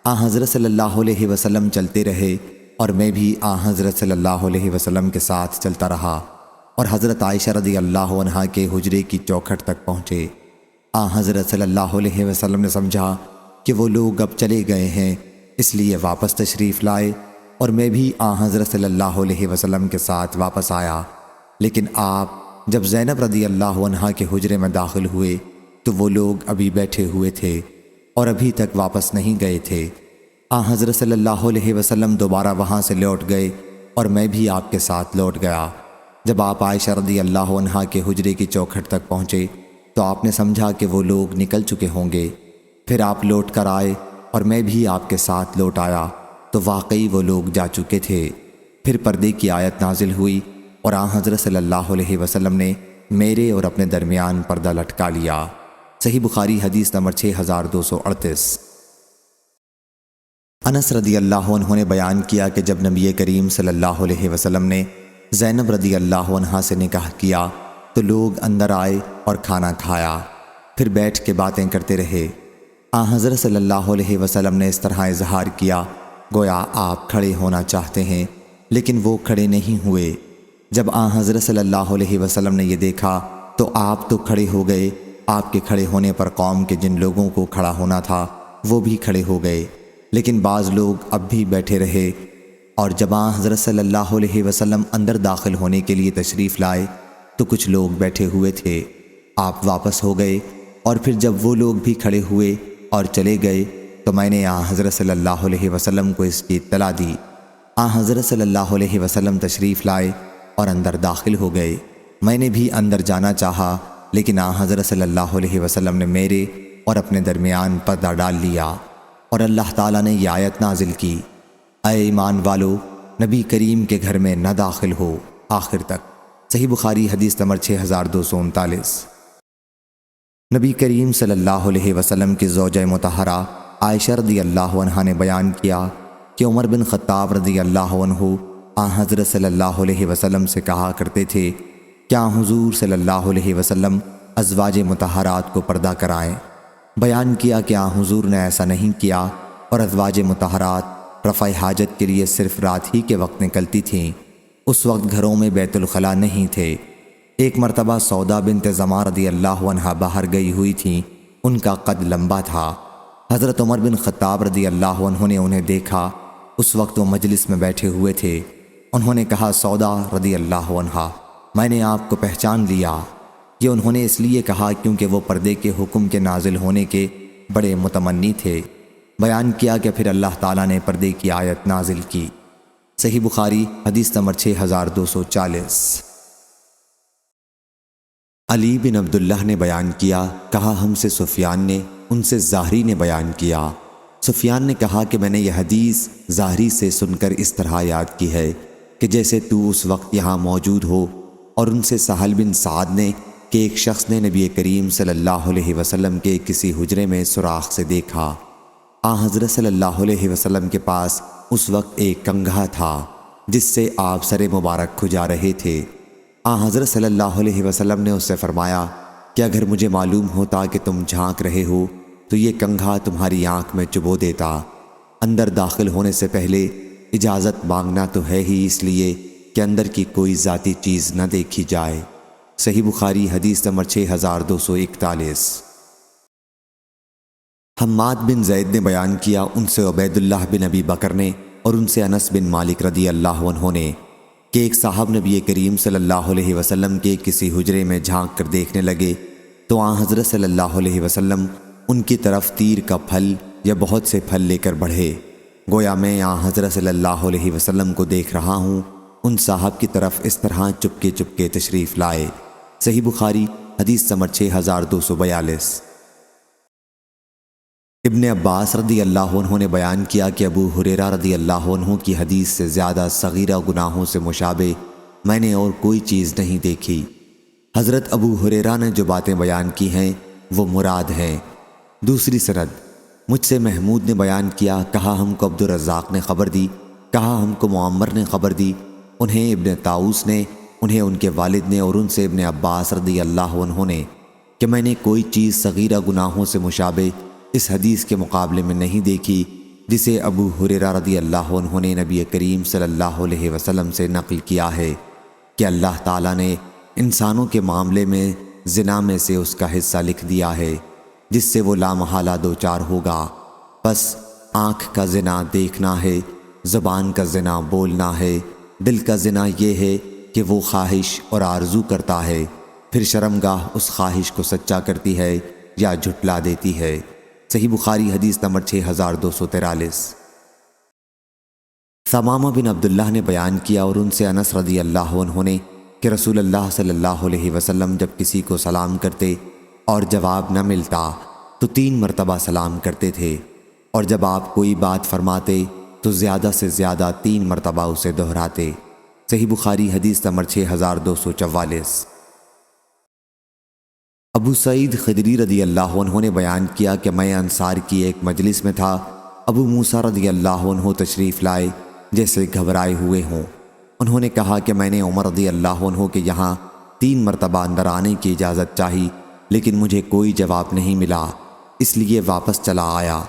حضرت صلی اللہ علیہ وسلم چلتے رہے، اور میں بھی حضرت صلی اللہ علیہ وسلم کے ساتھ چلتا رہا، اور حضرت عائشہ رضی اللہ عنہا کے حجرے کی چوکھٹ تک پہنچے۔ حضرت صلی اللہ علیہ وسلم نے سمجھا کہ وہ لوگ اب چلے گئے ہیں، اس لیے واپس تشریف لائے، اور میں بھی حضرت صلی اللہ علیہ وسلم کے ساتھ واپس آیا۔ لیکن آپ جب زینب رضی اللہ عنہا کے حجرے میں داخل ہوئے تو وہ لوگ ابھی بیٹھے ہوئے تھے اور ابھی تک واپس نہیں گئے تھے۔ حضرت صلی اللہ علیہ وسلم دوبارہ وہاں سے لوٹ گئے، اور میں بھی آپ کے ساتھ لوٹ گیا۔ جب آپ عائشہ رضی اللہ عنہا کے حجرے کی چوکھٹ تک پہنچے تو آپ نے سمجھا کہ وہ لوگ نکل چکے ہوں گے۔ پھر آپ لوٹ کر آئے، اور میں بھی آپ کے ساتھ لوٹ آیا تو واقعی وہ لوگ جا چکے تھے۔ پھر پردے کی آیت نازل ہوئی، اور حضرت صلی اللہ علیہ وسلم نے میرے اور اپنے درمیان پردہ لٹکا لیا۔ صحیح بخاری حدیث نمبر 6238۔ انس رضی اللہ عنہ نے بیان کیا کہ جب نبی کریم صلی اللہ علیہ وسلم نے زینب رضی اللہ عنہا سے نکاح کیا تو لوگ اندر آئے اور کھانا کھایا، پھر بیٹھ کے باتیں کرتے رہے۔ حضرت صلی اللہ علیہ وسلم نے اس طرح اظہار کیا گویا آپ کھڑے ہونا چاہتے ہیں، لیکن وہ کھڑے نہیں ہوئے۔ جب حضرت صلی اللہ علیہ وسلم نے یہ دیکھا تو آپ تو کھڑے ہو گئے، آپ کے کھڑے ہونے پر قوم کے جن لوگوں کو کھڑا ہونا تھا وہ بھی کھڑے ہو گئے، لیکن بعض لوگ اب بھی بیٹھے رہے۔ اور جب حضرت صلی اللہ علیہ وسلم اندر داخل ہونے کے لیے تشریف لائے تو کچھ لوگ بیٹھے ہوئے تھے۔ آپ واپس ہو گئے، اور پھر جب وہ لوگ بھی کھڑے ہوئے اور چلے گئے تو میں نے حضرت صلی اللہ علیہ وسلم کو اس کی اطلاع دی۔ حضرت صلی اللہ علیہ وسلم تشریف لائے اور اندر داخل ہو گئے۔ میں نے بھی اندر جانا چاہا، لیکن حضرت صلی اللہ علیہ وسلم نے میرے اور اپنے درمیان پردہ ڈال لیا، اور اللہ تعالیٰ نے یہ آیت نازل کی، اے ایمان والو، نبی کریم کے گھر میں نہ داخل ہو، آخر تک۔ صحیح بخاری حدیث نمبر 6239۔ نبی کریم صلی اللہ علیہ وسلم کی زوجہ مطہرہ عائشہ رضی اللہ عنہا نے بیان کیا کہ عمر بن خطاب رضی اللہ عنہ حضرت صلی اللہ علیہ وسلم سے کہا کرتے تھے، کیا حضور صلی اللہ علیہ وسلم ازواج مطہرات کو پردہ کرائیں؟ بیان کیا کہ حضور نے ایسا نہیں کیا، اور ازواج مطہرات رفع حاجت کے لیے صرف رات ہی کے وقت نکلتی تھیں۔ اس وقت گھروں میں بیت الخلاء نہیں تھے۔ ایک مرتبہ سودا بنت زمع رضی اللہ عنہا باہر گئی ہوئی تھیں، ان کا قد لمبا تھا۔ حضرت عمر بن خطاب رضی اللہ عنہ نے انہیں دیکھا، اس وقت وہ مجلس میں بیٹھے ہوئے تھے۔ انہوں نے کہا، سودا رضی اللہ عنہا، میں نے آپ کو پہچان لیا۔ یہ انہوں نے اس لیے کہا کیونکہ وہ پردے کے حکم کے نازل ہونے کے بڑے متمنی تھے۔ بیان کیا کہ پھر اللہ تعالیٰ نے پردے کی آیت نازل کی۔ صحیح بخاری حدیث نمبر 6240۔ علی بن عبداللہ نے بیان کیا، کہا ہم سے سفیان نے، ان سے زہری نے بیان کیا۔ سفیان نے کہا کہ میں نے یہ حدیث زہری سے سن کر اس طرح یاد کی ہے کہ جیسے تو اس وقت یہاں موجود ہو، اور ان سے سہل بن سعد نے کہ ایک شخص نے نبی کریم صلی اللہ علیہ وسلم کے کسی حجرے میں سوراخ سے دیکھا۔ حضرت صلی اللہ علیہ وسلم کے پاس اس وقت ایک کنگھا تھا جس سے آپ سر مبارک کھجا رہے تھے۔ حضرت صلی اللہ علیہ وسلم نے اس سے فرمایا کہ اگر مجھے معلوم ہوتا کہ تم جھانک رہے ہو تو یہ کنگھا تمہاری آنکھ میں چبو دیتا۔ اندر داخل ہونے سے پہلے اجازت مانگنا تو ہے ہی اس لیے کہ اندر کی کوئی ذاتی چیز نہ دیکھی جائے۔ صحیح بخاری حدیث نمبر 6241۔ حماد بن زید نے بیان کیا، ان سے عبید اللہ بن ابی بکر نے اور ان سے انس بن مالک رضی اللہ عنہ نے کہ ایک صاحب نبی کریم صلی اللہ علیہ وسلم کے کسی حجرے میں جھانک کر دیکھنے لگے تو آن حضرت صلی اللہ علیہ وسلم ان کی طرف تیر کا پھل یا بہت سے پھل لے کر بڑھے، گویا میں آن حضرت صلی اللہ علیہ وسلم کو دیکھ رہا ہوں۔ ان صاحب کی طرف اس طرح چپکے چپکے تشریف لائے۔ صحیح بخاری حدیث نمبر 6242۔ ابن عباس رضی اللہ عنہ نے بیان کیا کہ ابو ہریرہ رضی اللہ عنہ کی حدیث سے زیادہ صغیرہ گناہوں سے مشابہ میں نے اور کوئی چیز نہیں دیکھی۔ حضرت ابو ہریرہ نے جو باتیں بیان کی ہیں وہ مراد ہیں۔ دوسری سند، مجھ سے محمود نے بیان کیا، کہا ہم کو عبد الرزاق نے خبر دی، کہا ہم کو معمر نے خبر دی، انہیں ابن طاؤس نے، انہیں ان کے والد نے، اور ان سے ابن عباس رضی اللہ عنہ نے کہ میں نے کوئی چیز صغیرہ گناہوں سے مشابہ اس حدیث کے مقابلے میں نہیں دیکھی جسے ابو ہریرہ رضی اللہ عنہ نے نبی کریم صلی اللہ علیہ وسلم سے نقل کیا ہے کہ اللہ تعالیٰ نے انسانوں کے معاملے میں زنا میں سے اس کا حصہ لکھ دیا ہے جس سے وہ لامحالہ دوچار ہوگا۔ بس آنکھ کا زنا دیکھنا ہے، زبان کا زنا بولنا ہے، دل کا زنا یہ ہے کہ وہ خواہش اور آرزو کرتا ہے، پھر شرمگاہ اس خواہش کو سچا کرتی ہے یا جھٹلا دیتی ہے۔ صحیح بخاری حدیث نمبر 6243۔ ثمامہ بن عبداللہ نے بیان کیا اور ان سے انس رضی اللہ عنہ نے کہ رسول اللہ صلی اللہ علیہ وسلم جب کسی کو سلام کرتے اور جواب نہ ملتا تو 3 مرتبہ سلام کرتے تھے، اور جب آپ کوئی بات فرماتے تو زیادہ سے زیادہ 3 مرتبہ اسے دہراتے۔ صحیح بخاری حدیث نمبر 6244۔ ابو سعید خدری رضی اللہ عنہ نے بیان کیا کہ میں انصار کی ایک مجلس میں تھا، ابو موسیٰ رضی اللہ عنہ تشریف لائے جیسے گھبرائے ہوئے ہوں۔ انہوں نے کہا کہ میں نے عمر رضی اللہ عنہ کے یہاں 3 مرتبہ اندر آنے کی اجازت چاہی، لیکن مجھے کوئی جواب نہیں ملا، اس لیے واپس چلا آیا۔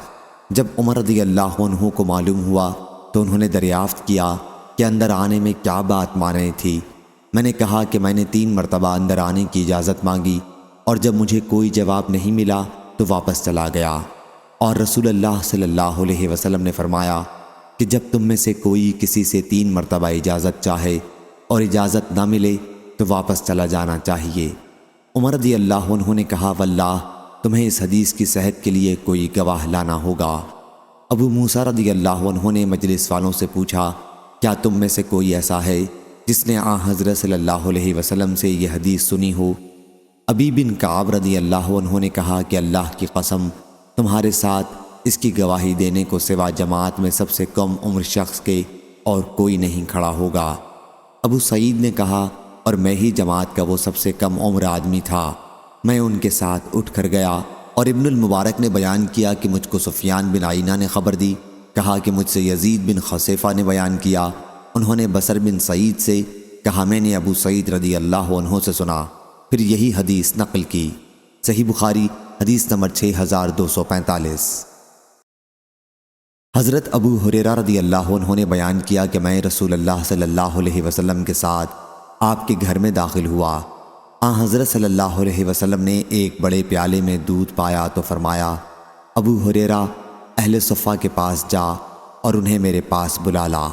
جب عمر رضی اللہ عنہ کو معلوم ہوا تو انہوں نے دریافت کیا کہ اندر آنے میں کیا بات مانے تھی۔ میں نے کہا کہ میں نے 3 مرتبہ اندر آنے کی اجازت مانگی، اور جب مجھے کوئی جواب نہیں ملا تو واپس چلا گیا۔ اور رسول اللہ صلی اللہ علیہ وسلم نے فرمایا کہ جب تم میں سے کوئی کسی سے 3 مرتبہ اجازت چاہے اور اجازت نہ ملے تو واپس چلا جانا چاہیے۔ عمر رضی اللہ عنہ نے کہا واللہ تمہیں اس حدیث کی صحت کے لیے کوئی گواہ لانا ہوگا۔ ابو موسیٰ رضی اللہ عنہ نے مجلس والوں سے پوچھا کیا تم میں سے کوئی ایسا ہے جس نے آن حضرت صلی اللہ علیہ وسلم سے یہ حدیث سنی ہو؟ ابی بن کعب رضی اللہ عنہ نے کہا کہ اللہ کی قسم تمہارے ساتھ اس کی گواہی دینے کو سوا جماعت میں سب سے کم عمر شخص کے اور کوئی نہیں کھڑا ہوگا۔ ابو سعید نے کہا اور میں ہی جماعت کا وہ سب سے کم عمر آدمی تھا۔ میں ان کے ساتھ اٹھ کر گیا، اور ابن المبارک نے بیان کیا کہ مجھ کو سفیان بن عینہ نے خبر دی، کہا کہ مجھ سے یزید بن خصیفہ نے بیان کیا، انہوں نے بصر بن سعید سے کہا میں نے ابو سعید رضی اللہ عنہ سے سنا، پھر یہی حدیث نقل کی۔ صحیح بخاری حدیث نمبر 6245۔ حضرت ابو ہریرہ رضی اللہ عنہ نے بیان کیا کہ میں رسول اللہ صلی اللہ علیہ وسلم کے ساتھ آپ کے گھر میں داخل ہوا۔ آن حضرت صلی اللہ علیہ وسلم نے ایک بڑے پیالے میں دودھ پایا تو فرمایا ابو ہریرہ اہل صفہ کے پاس جا اور انہیں میرے پاس بلا لا۔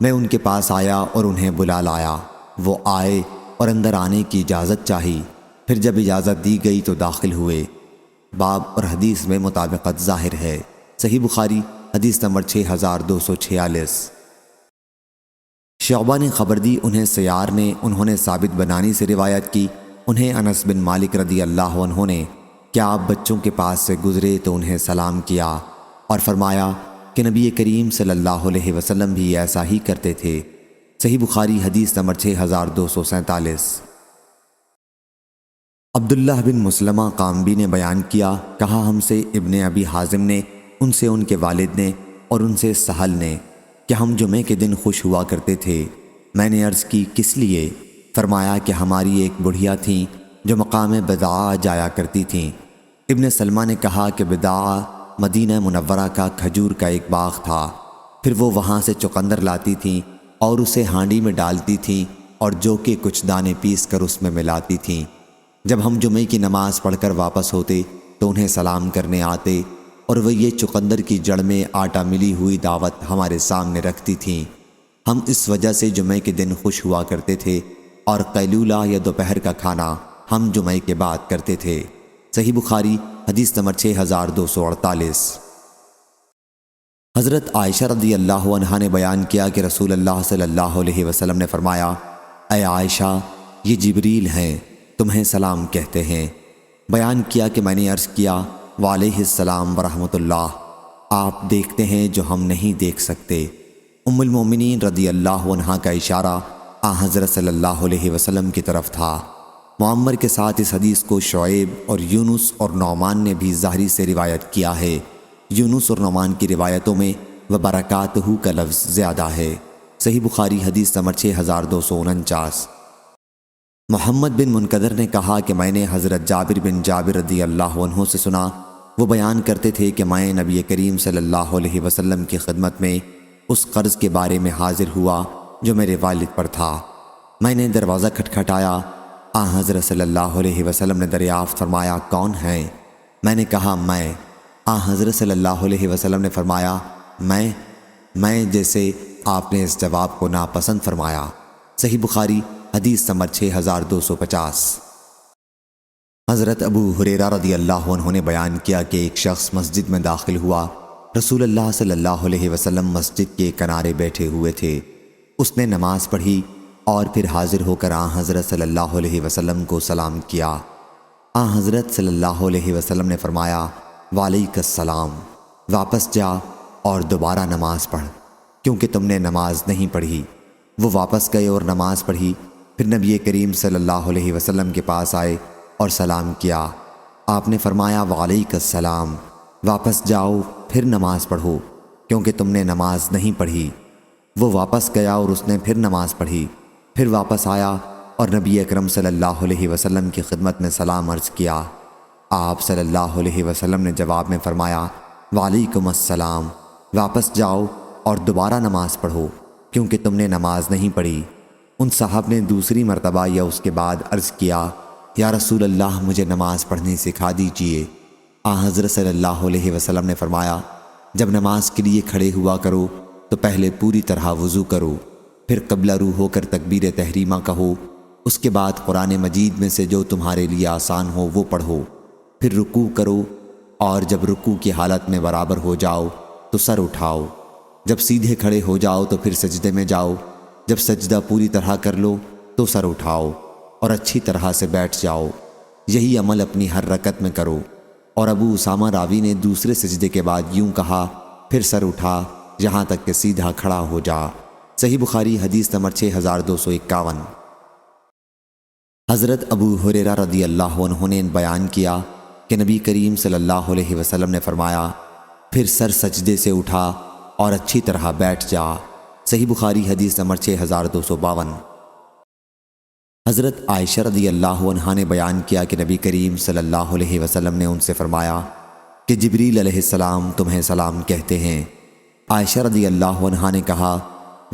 میں ان کے پاس آیا اور انہیں بلا لایا، وہ آئے اور اندر آنے کی اجازت چاہی، پھر جب اجازت دی گئی تو داخل ہوئے۔ باب اور حدیث میں مطابقت ظاہر ہے۔ صحیح بخاری حدیث نمبر 6246۔ شعبہ نے خبر دی، انہیں سیار نے، انہوں نے ثابت بنانی سے روایت کی، انہیں انس بن مالک رضی اللہ عنہ نے کہ آپ بچوں کے پاس سے گزرے تو انہیں سلام کیا اور فرمایا کہ نبی کریم صلی اللہ علیہ وسلم بھی ایسا ہی کرتے تھے۔ صحیح بخاری حدیث نمبر 6247۔ عبداللہ بن مسلمہ قامبی نے بیان کیا، کہا ہم سے ابن ابی حازم نے، ان سے ان کے والد نے اور ان سے سہل نے کہ ہم جمعے کے دن خوش ہوا کرتے تھے۔ میں نے عرض کی کس لیے؟ فرمایا کہ ہماری ایک بڑھیا تھیں جو مقام بدعا جایا کرتی تھیں۔ ابن سلمہ نے کہا کہ بدعا مدینہ منورہ کا کھجور کا ایک باغ تھا، پھر وہ وہاں سے چقندر لاتی تھیں اور اسے ہانڈی میں ڈالتی تھیں اور جو کہ کچھ دانے پیس کر اس میں ملاتی تھیں۔ جب ہم جمعے کی نماز پڑھ کر واپس ہوتے تو انہیں سلام کرنے آتے اور وہ یہ چقندر کی جڑ میں آٹا ملی ہوئی دعوت ہمارے سامنے رکھتی تھیں۔ ہم اس وجہ سے جمعے کے دن خوش ہوا کرتے تھے اور قیلولہ یا دوپہر کا کھانا ہم جمعے کے بعد کرتے تھے۔ صحیح بخاری حدیث نمبر 6248۔ حضرت عائشہ رضی اللہ عنہا نے بیان کیا کہ رسول اللہ صلی اللہ علیہ وسلم نے فرمایا، اے عائشہ، یہ جبریل ہیں، تمہیں سلام کہتے ہیں۔ بیان کیا کہ میں نے عرض کیا، وعلیہ السلام ورحمۃ اللہ، آپ دیکھتے ہیں جو ہم نہیں دیکھ سکتے۔ ام المومنین رضی اللہ عنہا کا اشارہ حضرت صلی اللہ علیہ وسلم کی طرف تھا۔ معمر کے ساتھ اس حدیث کو شعیب اور یونس اور نعمان نے بھی ظاہری سے روایت کیا ہے۔ یونس اور نعمان کی روایتوں میں وبرکاتہ کا لفظ زیادہ ہے۔ صحیح بخاری حدیث نمبر 6249۔ محمد بن منقدر نے کہا کہ میں نے حضرت جابر بن جابر رضی اللہ عنہ سے سنا، وہ بیان کرتے تھے کہ میں نبی کریم صلی اللہ علیہ وسلم کی خدمت میں اس قرض کے بارے میں حاضر ہوا جو میرے والد پر تھا۔ میں نے دروازہ کھٹکھٹایا، حضرت صلی اللہ علیہ وسلم نے دریافت فرمایا، کون ہیں؟ میں نے کہا، میں۔ حضرت صلی اللہ علیہ وسلم نے فرمایا، میں جیسے آپ نے اس جواب کو ناپسند فرمایا۔ صحیح بخاری حدیث نمبر 6250۔ حضرت ابو ہریرہ رضی اللہ عنہ نے بیان کیا کہ ایک شخص مسجد میں داخل ہوا، رسول اللہ صلی اللہ علیہ وسلم مسجد کے کنارے بیٹھے ہوئے تھے۔ اس نے نماز پڑھی اور پھر حاضر ہو کر حضرت صلی اللہ علیہ وسلم کو سلام کیا۔ حضرت صلی اللہ علیہ وسلم نے فرمایا، وعلیک السلام، واپس جا اور دوبارہ نماز پڑھ کیونکہ تم نے نماز نہیں پڑھی۔ وہ واپس گئے اور نماز پڑھی، پھر نبی کریم صلی اللہ علیہ وسلم کے پاس آئے اور سلام کیا۔ آپ نے فرمایا، وعلیک السلام، واپس جاؤ پھر نماز پڑھو کیونکہ تم نے نماز نہیں پڑھی۔ وہ واپس گیا اور اس نے پھر نماز پڑھی، پھر واپس آیا اور نبی اکرم صلی اللہ علیہ وسلم کی خدمت میں سلام عرض کیا۔ آپ صلی اللہ علیہ وسلم نے جواب میں فرمایا، وعلیکم السلام، واپس جاؤ اور دوبارہ نماز پڑھو کیونکہ تم نے نماز نہیں پڑھی۔ ان صاحب نے دوسری مرتبہ یا اس کے بعد عرض کیا، یا رسول اللہ، مجھے نماز پڑھنی سکھا دیجئے۔ حضرت صلی اللہ علیہ وسلم نے فرمایا، جب نماز کے لیے کھڑے ہوا کرو تو پہلے پوری طرح وضو کرو، پھر قبلہ رو ہو کر تکبیر تحریمہ کہو، اس کے بعد قرآن مجید میں سے جو تمہارے لیے آسان ہو وہ پڑھو، پھر رکوع کرو اور جب رکوع کی حالت میں برابر ہو جاؤ تو سر اٹھاؤ، جب سیدھے کھڑے ہو جاؤ تو پھر سجدے میں جاؤ، جب سجدہ پوری طرح کر لو تو سر اٹھاؤ اور اچھی طرح سے بیٹھ جاؤ۔ یہی عمل اپنی ہر رکعت میں کرو۔ اور ابو اسامہ راوی نے دوسرے سجدے کے بعد یوں کہا، پھر سر اٹھا یہاں تک کہ سیدھا کھڑا ہو جا۔ صحیح بخاری حدیث نمبر 6251۔ حضرت ابو ہریرہ رضی اللہ عنہ نے بیان کیا کہ نبی کریم صلی اللہ علیہ وسلم نے فرمایا، پھر سر سجدے سے اٹھا اور اچھی طرح بیٹھ جا۔ صحیح بخاری حدیث نمبر 6252۔ حضرت عائشہ رضی اللہ عنہا نے بیان کیا کہ نبی کریم صلی اللہ علیہ وسلم نے ان سے فرمایا کہ جبریل علیہ السلام تمہیں سلام کہتے ہیں۔ عائشہ رضی اللہ عنہا نے کہا،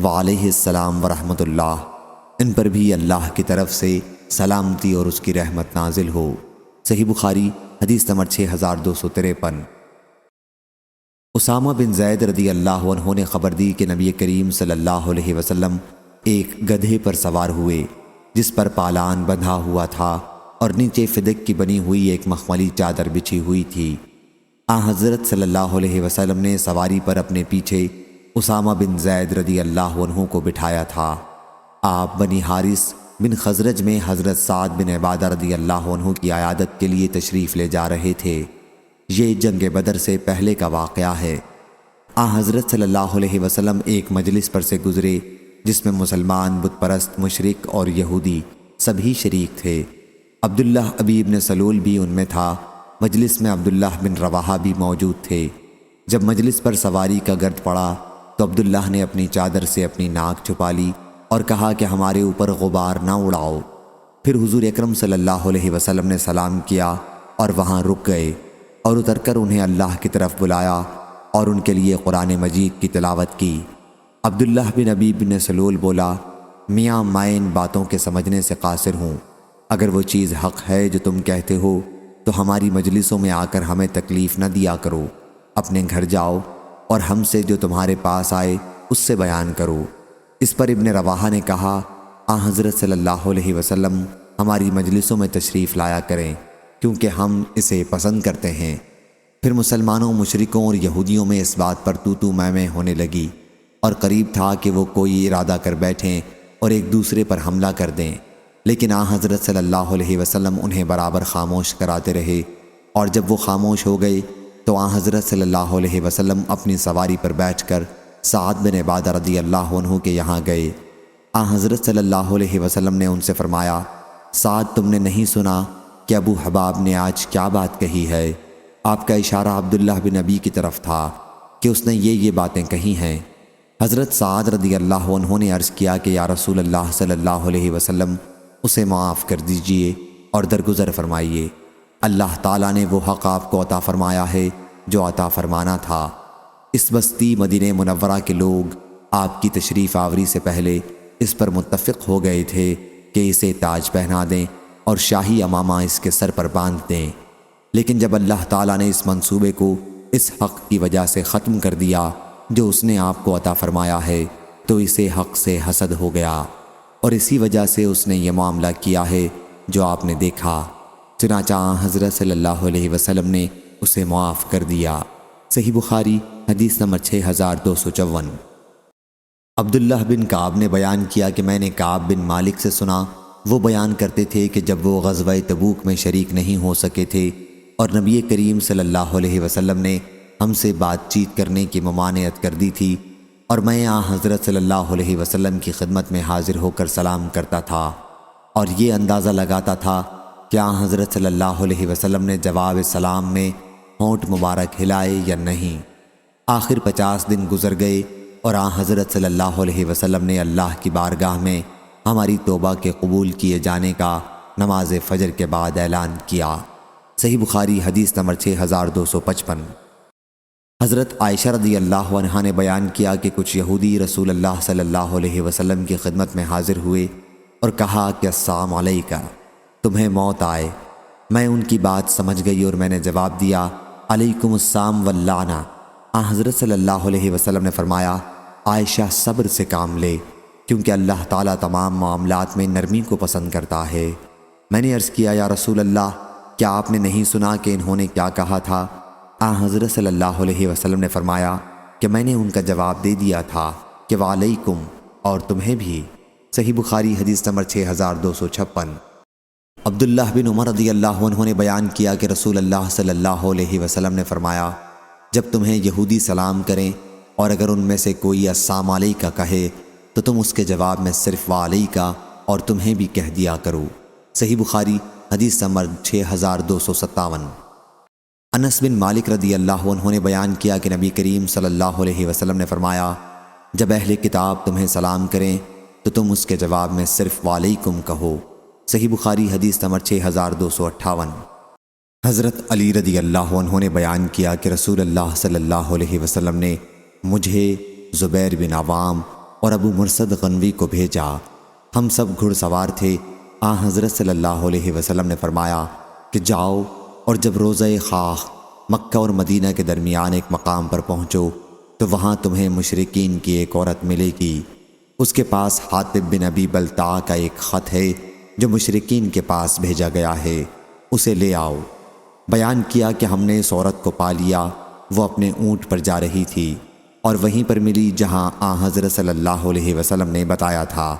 وعلیہ السلام ورحمۃ اللہ، ان پر بھی اللہ کی طرف سے سلامتی اور اس کی رحمت نازل ہو۔ صحیح بخاری حدیث نمبر 6253۔ اسامہ بن زید رضی اللہ عنہ نے خبر دی کہ نبی کریم صلی اللہ علیہ وسلم ایک گدھے پر سوار ہوئے جس پر پالان بندھا ہوا تھا اور نیچے فدق کی بنی ہوئی ایک مخملی چادر بچھی ہوئی تھی۔ حضرت صلی اللہ علیہ وسلم نے سواری پر اپنے پیچھے اسامہ بن زید رضی اللہ عنہ کو بٹھایا تھا۔ آپ بنی حارث بن خزرج میں حضرت سعد بن عبادہ رضی اللہ عنہ کی عیادت کے لیے تشریف لے جا رہے تھے۔ یہ جنگ بدر سے پہلے کا واقعہ ہے۔ حضرت صلی اللہ علیہ وسلم ایک مجلس پر سے گزرے جس میں مسلمان، بت پرست، مشرک اور یہودی سبھی شریک تھے۔ عبداللہ ابی بن سلول بھی ان میں تھا۔ مجلس میں عبداللہ بن رواحہ بھی موجود تھے۔ جب مجلس پر سواری کا گرد پڑا تو عبداللہ نے اپنی چادر سے اپنی ناک چھپا لی اور کہا کہ ہمارے اوپر غبار نہ اڑاؤ۔ پھر حضور اکرم صلی اللہ علیہ وسلم نے سلام کیا اور وہاں رک گئے اور اتر کر انہیں اللہ کی طرف بلایا اور ان کے لیے قرآن مجید کی تلاوت کی۔ عبداللہ بن ابی بن سلول بولا، میاں میں ان باتوں کے سمجھنے سے قاصر ہوں۔ اگر وہ چیز حق ہے جو تم کہتے ہو تو ہماری مجلسوں میں آ کر ہمیں تکلیف نہ دیا کرو، اپنے گھر جاؤ اور ہم سے جو تمہارے پاس آئے اس سے بیان کرو۔ اس پر ابن رواحہ نے کہا، حضرت صلی اللہ علیہ وسلم ہماری مجلسوں میں تشریف لایا کریں کیونکہ ہم اسے پسند کرتے ہیں۔ پھر مسلمانوں، مشرکوں اور یہودیوں میں اس بات پر تو میں ہونے لگی، اور قریب تھا کہ وہ کوئی ارادہ کر بیٹھیں اور ایک دوسرے پر حملہ کر دیں، لیکن حضرت صلی اللہ علیہ وسلم انہیں برابر خاموش کراتے رہے، اور جب وہ خاموش ہو گئے تو حضرت صلی اللہ علیہ وسلم اپنی سواری پر بیٹھ کر سعد بن عبادہ رضی اللہ عنہ کے یہاں گئے۔ حضرت صلی اللہ علیہ وسلم نے ان سے فرمایا، سعد، تم نے نہیں سنا کہ ابو حباب نے آج کیا بات کہی ہے؟ آپ کا اشارہ عبداللہ بن ابی کی طرف تھا کہ اس نے یہ باتیں کہی ہیں۔ حضرت سعد رضی اللہ عنہ نے عرض کیا کہ یا رسول اللہ صلی اللہ علیہ وسلم، اسے معاف کر دیجئے اور درگزر فرمائیے۔ اللہ تعالیٰ نے وہ حق آپ کو عطا فرمایا ہے جو عطا فرمانا تھا۔ اس بستی مدینہ منورہ کے لوگ آپ کی تشریف آوری سے پہلے اس پر متفق ہو گئے تھے کہ اسے تاج پہنا دیں اور شاہی امامہ اس کے سر پر باندھ دیں، لیکن جب اللہ تعالیٰ نے اس منصوبے کو اس حق کی وجہ سے ختم کر دیا جو اس نے آپ کو عطا فرمایا ہے تو اسے حق سے حسد ہو گیا، اور اسی وجہ سے اس نے یہ معاملہ کیا ہے جو آپ نے دیکھا۔ چنانچہ حضرت صلی اللہ علیہ وسلم نے اسے معاف کر دیا۔ صحیح بخاری حدیث نمبر 6254۔ عبداللہ بن کعب نے بیان کیا کہ میں نے کعب بن مالک سے سنا، وہ بیان کرتے تھے کہ جب وہ غزوہ تبوک میں شریک نہیں ہو سکے تھے اور نبی کریم صلی اللہ علیہ وسلم نے ہم سے بات چیت کرنے کی ممانعت کر دی تھی، اور میں حضرت صلی اللہ علیہ وسلم کی خدمت میں حاضر ہو کر سلام کرتا تھا اور یہ اندازہ لگاتا تھا کہ حضرت صلی اللہ علیہ وسلم نے جواب سلام میں ہونٹ مبارک ہلائے یا نہیں۔ آخر 50 دن گزر گئے اور حضرت صلی اللہ علیہ وسلم نے اللہ کی بارگاہ میں ہماری توبہ کے قبول کیے جانے کا نماز فجر کے بعد اعلان کیا۔ صحیح بخاری حدیث نمبر 6255۔ حضرت عائشہ رضی اللہ عنہا نے بیان کیا کہ کچھ یہودی رسول اللہ صلی اللہ علیہ وسلم کی خدمت میں حاضر ہوئے اور کہا کہ السلام علیکہ، تمہیں موت آئے۔ میں ان کی بات سمجھ گئی اور میں نے جواب دیا، علیکم السلام واللعنہ۔ حضرت صلی اللہ علیہ وسلم نے فرمایا، عائشہ صبر سے کام لے، کیونکہ اللہ تعالیٰ تمام معاملات میں نرمی کو پسند کرتا ہے۔ میں نے عرض کیا، یا رسول اللہ، کیا آپ نے نہیں سنا کہ انہوں نے کیا کہا تھا؟ حضرت صلی اللہ علیہ وسلم نے فرمایا کہ میں نے ان کا جواب دے دیا تھا کہ وعلیکم، اور تمہیں بھی۔ صحیح بخاری حدیث نمبر 6256۔ عبداللہ بن عمر رضی اللہ عنہ نے بیان کیا کہ رسول اللہ صلی اللہ علیہ وسلم نے فرمایا، جب تمہیں یہودی سلام کریں اور اگر ان میں سے کوئی السلام علیکہ کہے تو تم اس کے جواب میں صرف وعلیکہ اور تمہیں بھی کہہ دیا کرو۔ صحیح بخاری حدیث نمبر 6257۔ انس بن مالک رضی اللہ عنہ نے بیان کیا کہ نبی کریم صلی اللہ علیہ وسلم نے فرمایا، جب اہل کتاب تمہیں سلام کریں تو تم اس کے جواب میں صرف وعلیکم کہو۔ صحیح بخاری حدیث نمبر 6258۔ حضرت علی رضی اللہ عنہ نے بیان کیا کہ رسول اللہ صلی اللہ علیہ وسلم نے مجھے، زبیر بن عوام اور ابو مرصد غنوی کو بھیجا۔ ہم سب گھڑ سوار تھے۔ حضرت صلی اللہ علیہ وسلم نے فرمایا کہ جاؤ اور جب روضہ خاخ مکہ اور مدینہ کے درمیان ایک مقام پر پہنچو تو وہاں تمہیں مشرکین کی ایک عورت ملے گی، اس کے پاس حاطب بن ابی بلتع کا ایک خط ہے جو مشرکین کے پاس بھیجا گیا ہے، اسے لے آؤ۔ بیان کیا کہ ہم نے اس عورت کو پا لیا، وہ اپنے اونٹ پر جا رہی تھی اور وہیں پر ملی جہاں حضرت صلی اللہ علیہ وسلم نے بتایا تھا۔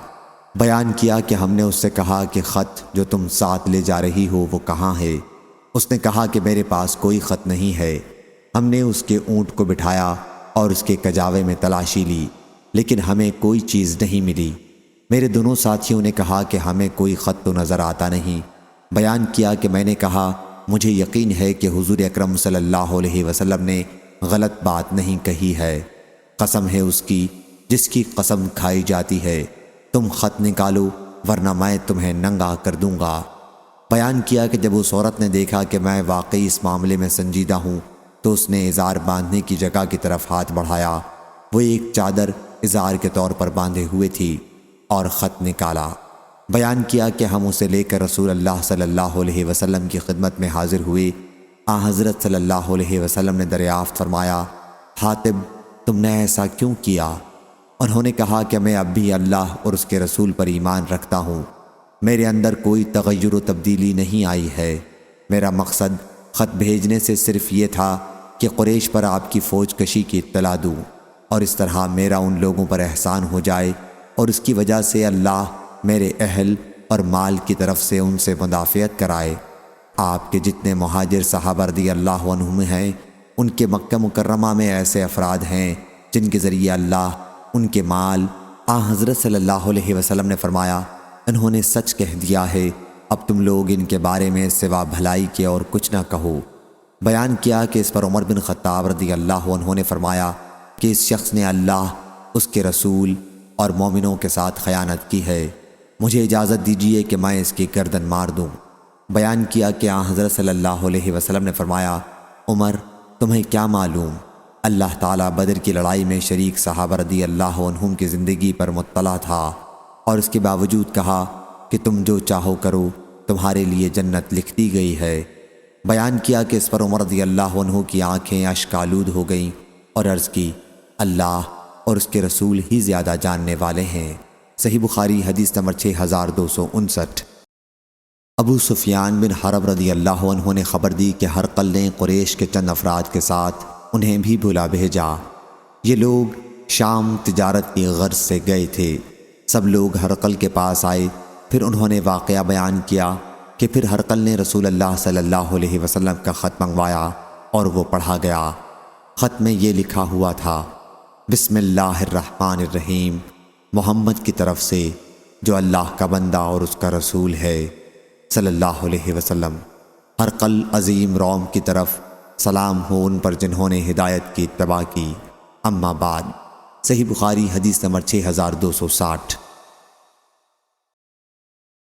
بیان کیا کہ ہم نے اس سے کہا کہ خط جو تم ساتھ لے جا رہی ہو وہ کہاں ہے؟ اس نے کہا کہ میرے پاس کوئی خط نہیں ہے۔ ہم نے اس کے اونٹ کو بٹھایا اور اس کے کجاوے میں تلاشی لی، لیکن ہمیں کوئی چیز نہیں ملی۔ میرے دونوں ساتھیوں نے کہا کہ ہمیں کوئی خط تو نظر آتا نہیں۔ بیان کیا کہ میں نے کہا، مجھے یقین ہے کہ حضور اکرم صلی اللہ علیہ وسلم نے غلط بات نہیں کہی ہے، قسم ہے اس کی جس کی قسم کھائی جاتی ہے، تم خط نکالو ورنہ میں تمہیں ننگا کر دوں گا۔ بیان کیا کہ جب اس عورت نے دیکھا کہ میں واقعی اس معاملے میں سنجیدہ ہوں تو اس نے ازار باندھنے کی جگہ کی طرف ہاتھ بڑھایا، وہ ایک چادر ازار کے طور پر باندھے ہوئے تھی، اور خط نکالا۔ بیان کیا کہ ہم اسے لے کر رسول اللہ صلی اللہ علیہ وسلم کی خدمت میں حاضر ہوئے۔ حضرت صلی اللہ علیہ وسلم نے دریافت فرمایا، حاتب تم نے ایسا کیوں کیا؟ انہوں نے کہا کہ میں اب بھی اللہ اور اس کے رسول پر ایمان رکھتا ہوں، میرے اندر کوئی تغیر و تبدیلی نہیں آئی ہے۔ میرا مقصد خط بھیجنے سے صرف یہ تھا کہ قریش پر آپ کی فوج کشی کی اطلاع دوں، اور اس طرح میرا ان لوگوں پر احسان ہو جائے اور اس کی وجہ سے اللہ میرے اہل اور مال کی طرف سے ان سے مدافعت کرائے۔ آپ کے جتنے مہاجر صحابہ رضی اللہ عنہم ہیں، ان کے مکہ مکرمہ میں ایسے افراد ہیں جن کے ذریعے اللہ ان کے مال حضرت صلی اللہ علیہ وسلم نے فرمایا، انہوں نے سچ کہہ دیا ہے، اب تم لوگ ان کے بارے میں سوا بھلائی کے اور کچھ نہ کہو۔ بیان کیا کہ اس پر عمر بن خطاب رضی اللہ عنہ نے فرمایا کہ اس شخص نے اللہ، اس کے رسول اور مومنوں کے ساتھ خیانت کی ہے، مجھے اجازت دیجیے کہ میں اس کی گردن مار دوں۔ بیان کیا کہ حضرت صلی اللہ علیہ وسلم نے فرمایا، عمر تمہیں کیا معلوم، اللہ تعالیٰ بدر کی لڑائی میں شریک صحابہ رضی اللہ عنہم کی زندگی پر مطلع تھا، اور اس کے باوجود کہا کہ تم جو چاہو کرو، تمہارے لیے جنت لکھ دی گئی ہے۔ بیان کیا کہ اس پر عمر رضی اللہ عنہ کی آنکھیں اشک آلود ہو گئیں اور عرض کی، اللہ اور اس کے رسول ہی زیادہ جاننے والے ہیں۔ صحیح بخاری حدیث نمبر 6259۔ ابو سفیان بن حرب رضی اللہ عنہ نے خبر دی کہ ہرقل نے قریش کے چند افراد کے ساتھ انہیں بھی بلا بھیجا۔ یہ لوگ شام تجارت کی غرض سے گئے تھے۔ سب لوگ ہرقل کے پاس آئے، پھر انہوں نے واقعہ بیان کیا کہ پھر ہرقل نے رسول اللہ صلی اللہ علیہ وسلم کا خط منگوایا اور وہ پڑھا گیا۔ خط میں یہ لکھا ہوا تھا، بسم اللہ الرحمن الرحیم، محمد کی طرف سے جو اللہ کا بندہ اور اس کا رسول ہے صلی اللہ علیہ وسلم، ہرقل عظیم روم کی طرف سلام ہو ان پر جنہوں نے ہدایت کی اتباع کی، اما بعد۔ صحیح بخاری حدیث نمبر 6260۔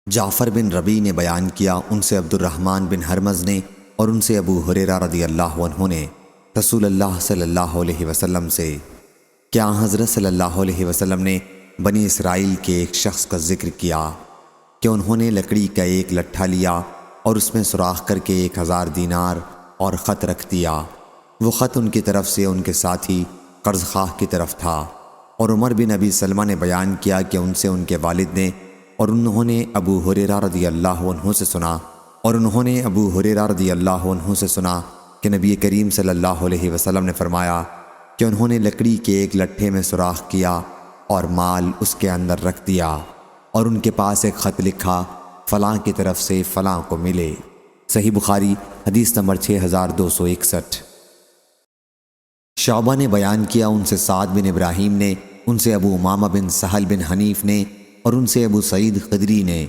جعفر بن ربیع نے بیان کیا، ان سے عبد الرحمن بن ہرمز نے اور ان سے ابو ہریرہ رضی اللہ عنہ نے رسول اللہ صلی اللہ علیہ وسلم سے کیا حضرت صلی اللہ علیہ وسلم نے بنی اسرائیل کے ایک شخص کا ذکر کیا کہ انہوں نے لکڑی کا ایک لٹھا لیا اور اس میں سوراخ کر کے 1000 دینار اور خط رکھ دیا۔ وہ خط ان کی طرف سے ان کے ساتھی قرض خواہ کی طرف تھا، اور عمر بن ابی سلمہ نے بیان کیا کہ ان سے ان کے والد نے اور انہوں نے ابو ہریرہ رضی اللہ عنہ سے سنا کہ نبی کریم صلی اللہ علیہ وسلم نے فرمایا کہ انہوں نے لکڑی کے ایک لٹھے میں سوراخ کیا اور مال اس کے اندر رکھ دیا، اور ان کے پاس ایک خط لکھا، فلاں کی طرف سے فلاں کو ملے۔ صحیح بخاری حدیث نمبر 6261۔ شعبہ نے بیان کیا، ان سے سعد بن ابراہیم نے، ان سے ابو امامہ بن سہل بن حنیف نے اور ان سے ابو سعید خدری نے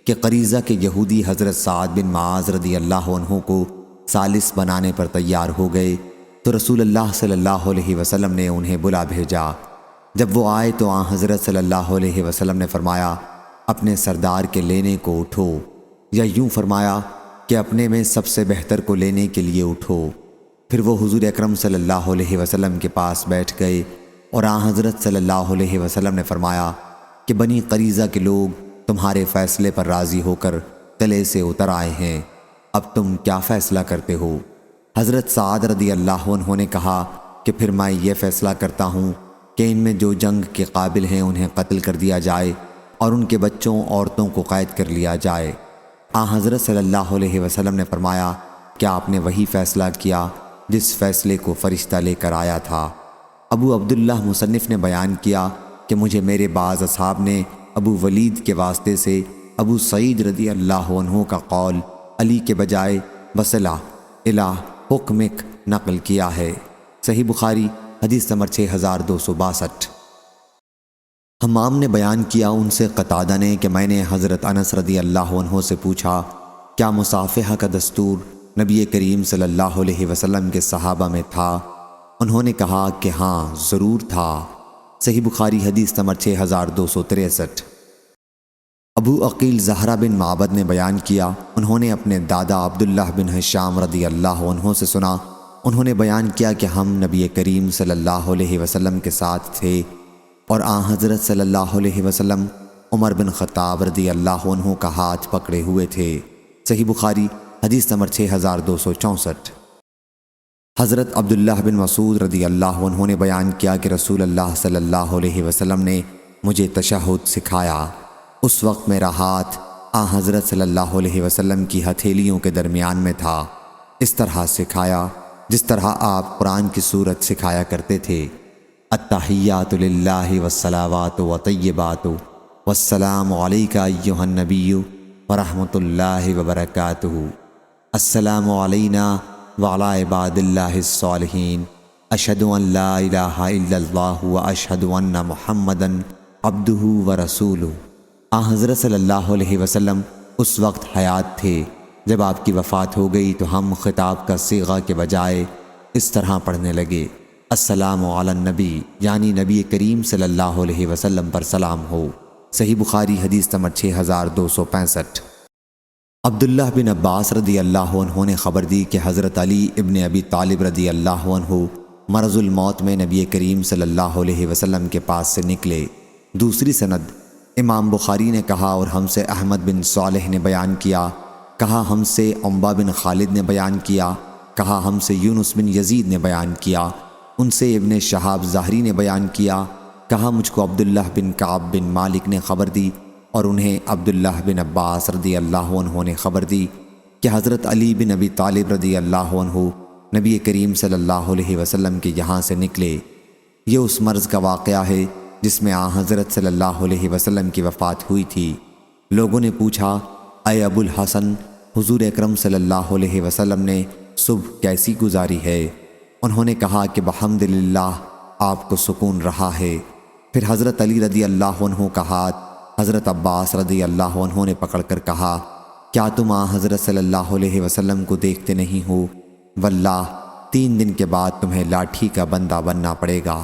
کہ قریظہ کے یہودی حضرت سعد بن معاذ رضی اللہ عنہ کو ثالث بنانے پر تیار ہو گئے، تو رسول اللہ صلی اللہ علیہ وسلم نے انہیں بلا بھیجا۔ جب وہ آئے تو حضرت صلی اللہ علیہ وسلم نے فرمایا، اپنے سردار کے لینے کو اٹھو، یا یوں فرمایا کہ اپنے میں سب سے بہتر کو لینے کے لیے اٹھو۔ پھر وہ حضور اکرم صلی اللہ علیہ وسلم کے پاس بیٹھ گئے، اور حضرت صلی اللہ علیہ وسلم نے فرمایا کہ بنی قریظہ کے لوگ تمہارے فیصلے پر راضی ہو کر قلعے سے اتر آئے ہیں، اب تم کیا فیصلہ کرتے ہو؟ حضرت سعد رضی اللہ عنہ نے کہا کہ پھر میں یہ فیصلہ کرتا ہوں کہ ان میں جو جنگ کے قابل ہیں انہیں قتل کر دیا جائے اور ان کے بچوں عورتوں کو قید کر لیا جائے۔ حضرت صلی اللہ علیہ وسلم نے فرمایا، کیا آپ نے وہی فیصلہ کیا جس فیصلے کو فرشتہ لے کر آیا تھا؟ ابو عبداللہ مصنف نے بیان کیا کہ مجھے میرے بعض اصحاب نے ابو ولید کے واسطے سے ابو سعید رضی اللہ عنہ کا قول علی کے بجائے بصلہ الہ حکمک نقل کیا ہے۔ صحیح بخاری حدیث نمبر 6262۔ حمام نے بیان کیا، ان سے قتادہ نے کہ میں نے حضرت انس رضی اللہ عنہ سے پوچھا، کیا مصافحہ کا دستور نبی کریم صلی اللہ علیہ وسلم کے صحابہ میں تھا؟ انہوں نے کہا کہ ہاں ضرور تھا۔ صحیح بخاری حدیث نمبر 6263۔ ابو عقیل زہرہ بن معبد نے بیان کیا، انہوں نے اپنے دادا عبداللہ بن ہشام رضی اللہ عنہ سے سنا انہوں نے بیان کیا کہ ہم نبی کریم صلی اللہ علیہ وسلم کے ساتھ تھے اور آن حضرت صلی اللہ علیہ وسلم عمر بن خطاب رضی اللہ عنہ کا ہاتھ پکڑے ہوئے تھے۔ صحیح بخاری حدیث نمبر 6264۔ حضرت عبداللہ بن مسعود رضی اللہ عنہ نے بیان کیا کہ رسول اللہ صلی اللہ علیہ وسلم نے مجھے تشہد سکھایا۔ اس وقت میرا ہاتھ آن حضرت صلی اللہ علیہ وسلم کی ہتھیلیوں کے درمیان میں تھا۔ اس طرح سکھایا جس طرح آپ قرآن کی سورت سکھایا کرتے تھے۔ التحیات للہ والصلوات والطیبات والسلام علیک ایھا النبی ورحمۃ اللہ وبرکاتہ۔ السلام علینا وعلی عباد اللہ الصالحین، اشہد ان لا الہ الا اللہ واشہد ان محمدا عبدہ ورسولہ۔ آن حضرت صلی اللہ علیہ وسلم اس وقت حیات تھے۔ جب آپ کی وفات ہو گئی تو ہم خطاب کا صیغہ کے بجائے اس طرح پڑھنے لگے، السلام علی النبی، یعنی نبی کریم صلی اللہ علیہ وسلم پر سلام ہو۔ صحیح بخاری حدیث نمبر 6265۔ عبداللہ بن عباس رضی اللہ عنہ نے خبر دی کہ حضرت علی ابن ابی طالب رضی اللہ عنہ مرض الموت میں نبی کریم صلی اللہ علیہ وسلم کے پاس سے نکلے۔ دوسری سند امام بخاری نے کہا اور ہم سے احمد بن صالح نے بیان کیا، کہا ہم سے عنبہ بن خالد نے بیان کیا، کہا ہم سے یونس بن یزید نے بیان کیا، ان سے ابن شہاب ظاہری نے بیان کیا، کہا مجھ کو عبداللہ بن کعب بن مالک نے خبر دی اور انہیں عبداللہ بن عباس رضی اللہ عنہ نے خبر دی کہ حضرت علی بن ابی طالب رضی اللہ عنہ نبی کریم صلی اللہ علیہ وسلم کے یہاں سے نکلے۔ یہ اس مرض کا واقعہ ہے جس میں آن حضرت صلی اللہ علیہ وسلم کی وفات ہوئی تھی۔ لوگوں نے پوچھا، اے ابو الحسن، حضور اکرم صلی اللہ علیہ وسلم نے صبح کیسی گزاری ہے؟ انہوں نے کہا کہ بحمدللہ آپ کو سکون رہا ہے۔ پھر حضرت علی رضی اللہ عنہ کا ہاتھ حضرت عباس رضی اللہ عنہ نے پکڑ کر کہا، کیا تم آن حضرت صلی اللہ علیہ وسلم کو دیکھتے نہیں ہو؟ واللہ 3 دن کے بعد تمہیں لاٹھی کا بندہ بننا پڑے گا۔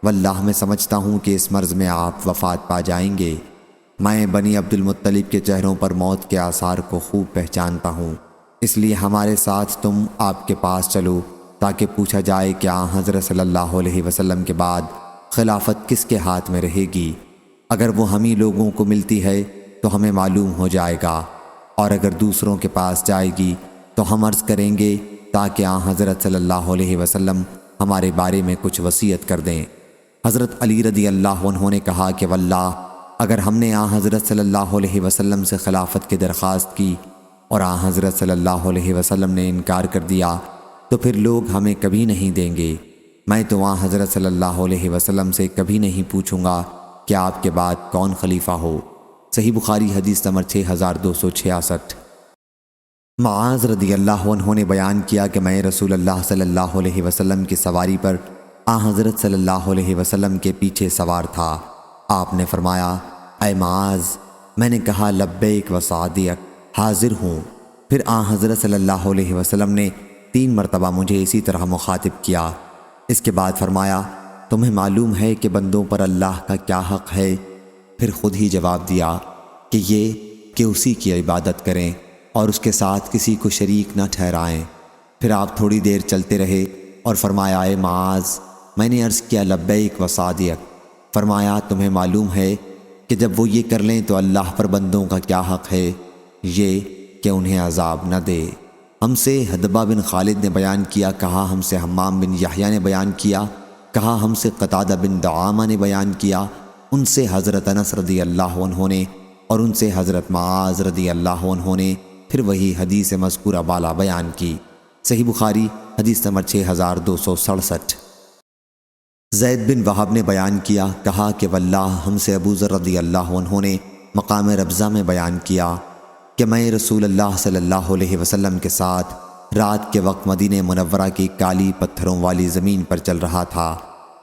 واللہ میں سمجھتا ہوں کہ اس مرض میں آپ وفات پا جائیں گے۔ میں بنی عبد المطلب کے چہروں پر موت کے آثار کو خوب پہچانتا ہوں، اس لیے ہمارے ساتھ تم آپ کے پاس چلو تاکہ پوچھا جائے کہ آن حضرت صلی اللہ علیہ وسلم کے بعد خلافت کس کے ہاتھ میں رہے گی۔ اگر وہ ہم ہی لوگوں کو ملتی ہے تو ہمیں معلوم ہو جائے گا، اور اگر دوسروں کے پاس جائے گی تو ہم عرض کریں گے تاکہ آن حضرت صلی اللہ علیہ وسلم ہمارے بارے میں کچھ وصیت کر دیں۔ حضرت علی رضی اللہ عنہ نے کہا کہ واللہ اگر ہم نے آن حضرت صلی اللہ علیہ وسلم سے خلافت کی درخواست کی اور آن حضرت صلی اللہ علیہ وسلم نے انکار کر دیا تو پھر لوگ ہمیں کبھی نہیں دیں گے۔ میں تو آن حضرت صلی اللہ علیہ وسلم سے کبھی نہیں پوچھوں گا کہ آپ کے بعد کون خلیفہ ہو۔ صحیح بخاری حدیث نمبر 6266۔ معاذ رضی اللہ عنہ نے بیان کیا کہ میں رسول اللہ صلی اللہ علیہ وسلم کی سواری پر آن حضرت صلی اللہ علیہ وسلم کے پیچھے سوار تھا۔ آپ نے فرمایا، اے معاذ، میں نے کہا لبیک و سعدیک، حاضر ہوں۔ پھر آن حضرت صلی اللہ علیہ وسلم نے 3 مرتبہ مجھے اسی طرح مخاطب کیا۔ اس کے بعد فرمایا، تمہیں معلوم ہے کہ بندوں پر اللہ کا کیا حق ہے؟ پھر خود ہی جواب دیا کہ یہ کہ اسی کی عبادت کریں اور اس کے ساتھ کسی کو شریک نہ ٹھہرائیں۔ پھر آپ تھوڑی دیر چلتے رہے اور فرمایا، اے معاذ، میں نے عرض کیا لبیک و سعدیک۔ فرمایا، تمہیں معلوم ہے کہ جب وہ یہ کر لیں تو اللہ پر بندوں کا کیا حق ہے؟ یہ کہ انہیں عذاب نہ دے۔ ہم سے حدبہ بن خالد نے بیان کیا، کہا ہم سے حمام بن یحییٰ نے بیان کیا، کہا ہم سے قتادہ بن دعامہ نے بیان کیا، ان سے حضرت انس رضی اللہ عنہ نے، اور ان سے حضرت معاذ رضی اللہ عنہ نے پھر وہی حدیث مذکورہ بالا بیان کی۔ صحیح بخاری حدیث نمبر 6267۔ زید بن وہب نے بیان کیا، کہا کہ واللہ ہم سے ابو ذر رضی اللہ عنہ نے مقام ربضہ میں بیان کیا کہ میں رسول اللہ صلی اللہ علیہ وسلم کے ساتھ رات کے وقت مدینہ منورہ کی کالی پتھروں والی زمین پر چل رہا تھا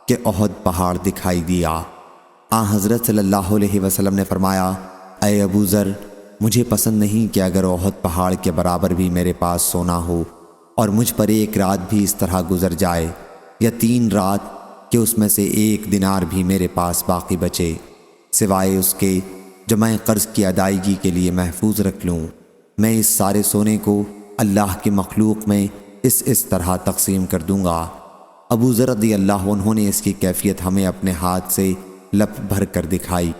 کہ احد پہاڑ دکھائی دیا۔ آن حضرت صلی اللہ علیہ وسلم نے فرمایا، اے ابو ذر، مجھے پسند نہیں کہ اگر احد پہاڑ کے برابر بھی میرے پاس سونا ہو اور مجھ پر 1 رات بھی اس طرح گزر جائے، یا 3 رات کہ اس میں سے 1 دینار بھی میرے پاس باقی بچے، سوائے اس کے جو میں قرض کی ادائیگی کے لیے محفوظ رکھ لوں۔ میں اس سارے سونے کو اللہ کی مخلوق میں اس طرح تقسیم کر دوں گا۔ ابو ذر رضی اللہ عنہ نے اس کی کیفیت ہمیں اپنے ہاتھ سے لپ بھر کر دکھائی۔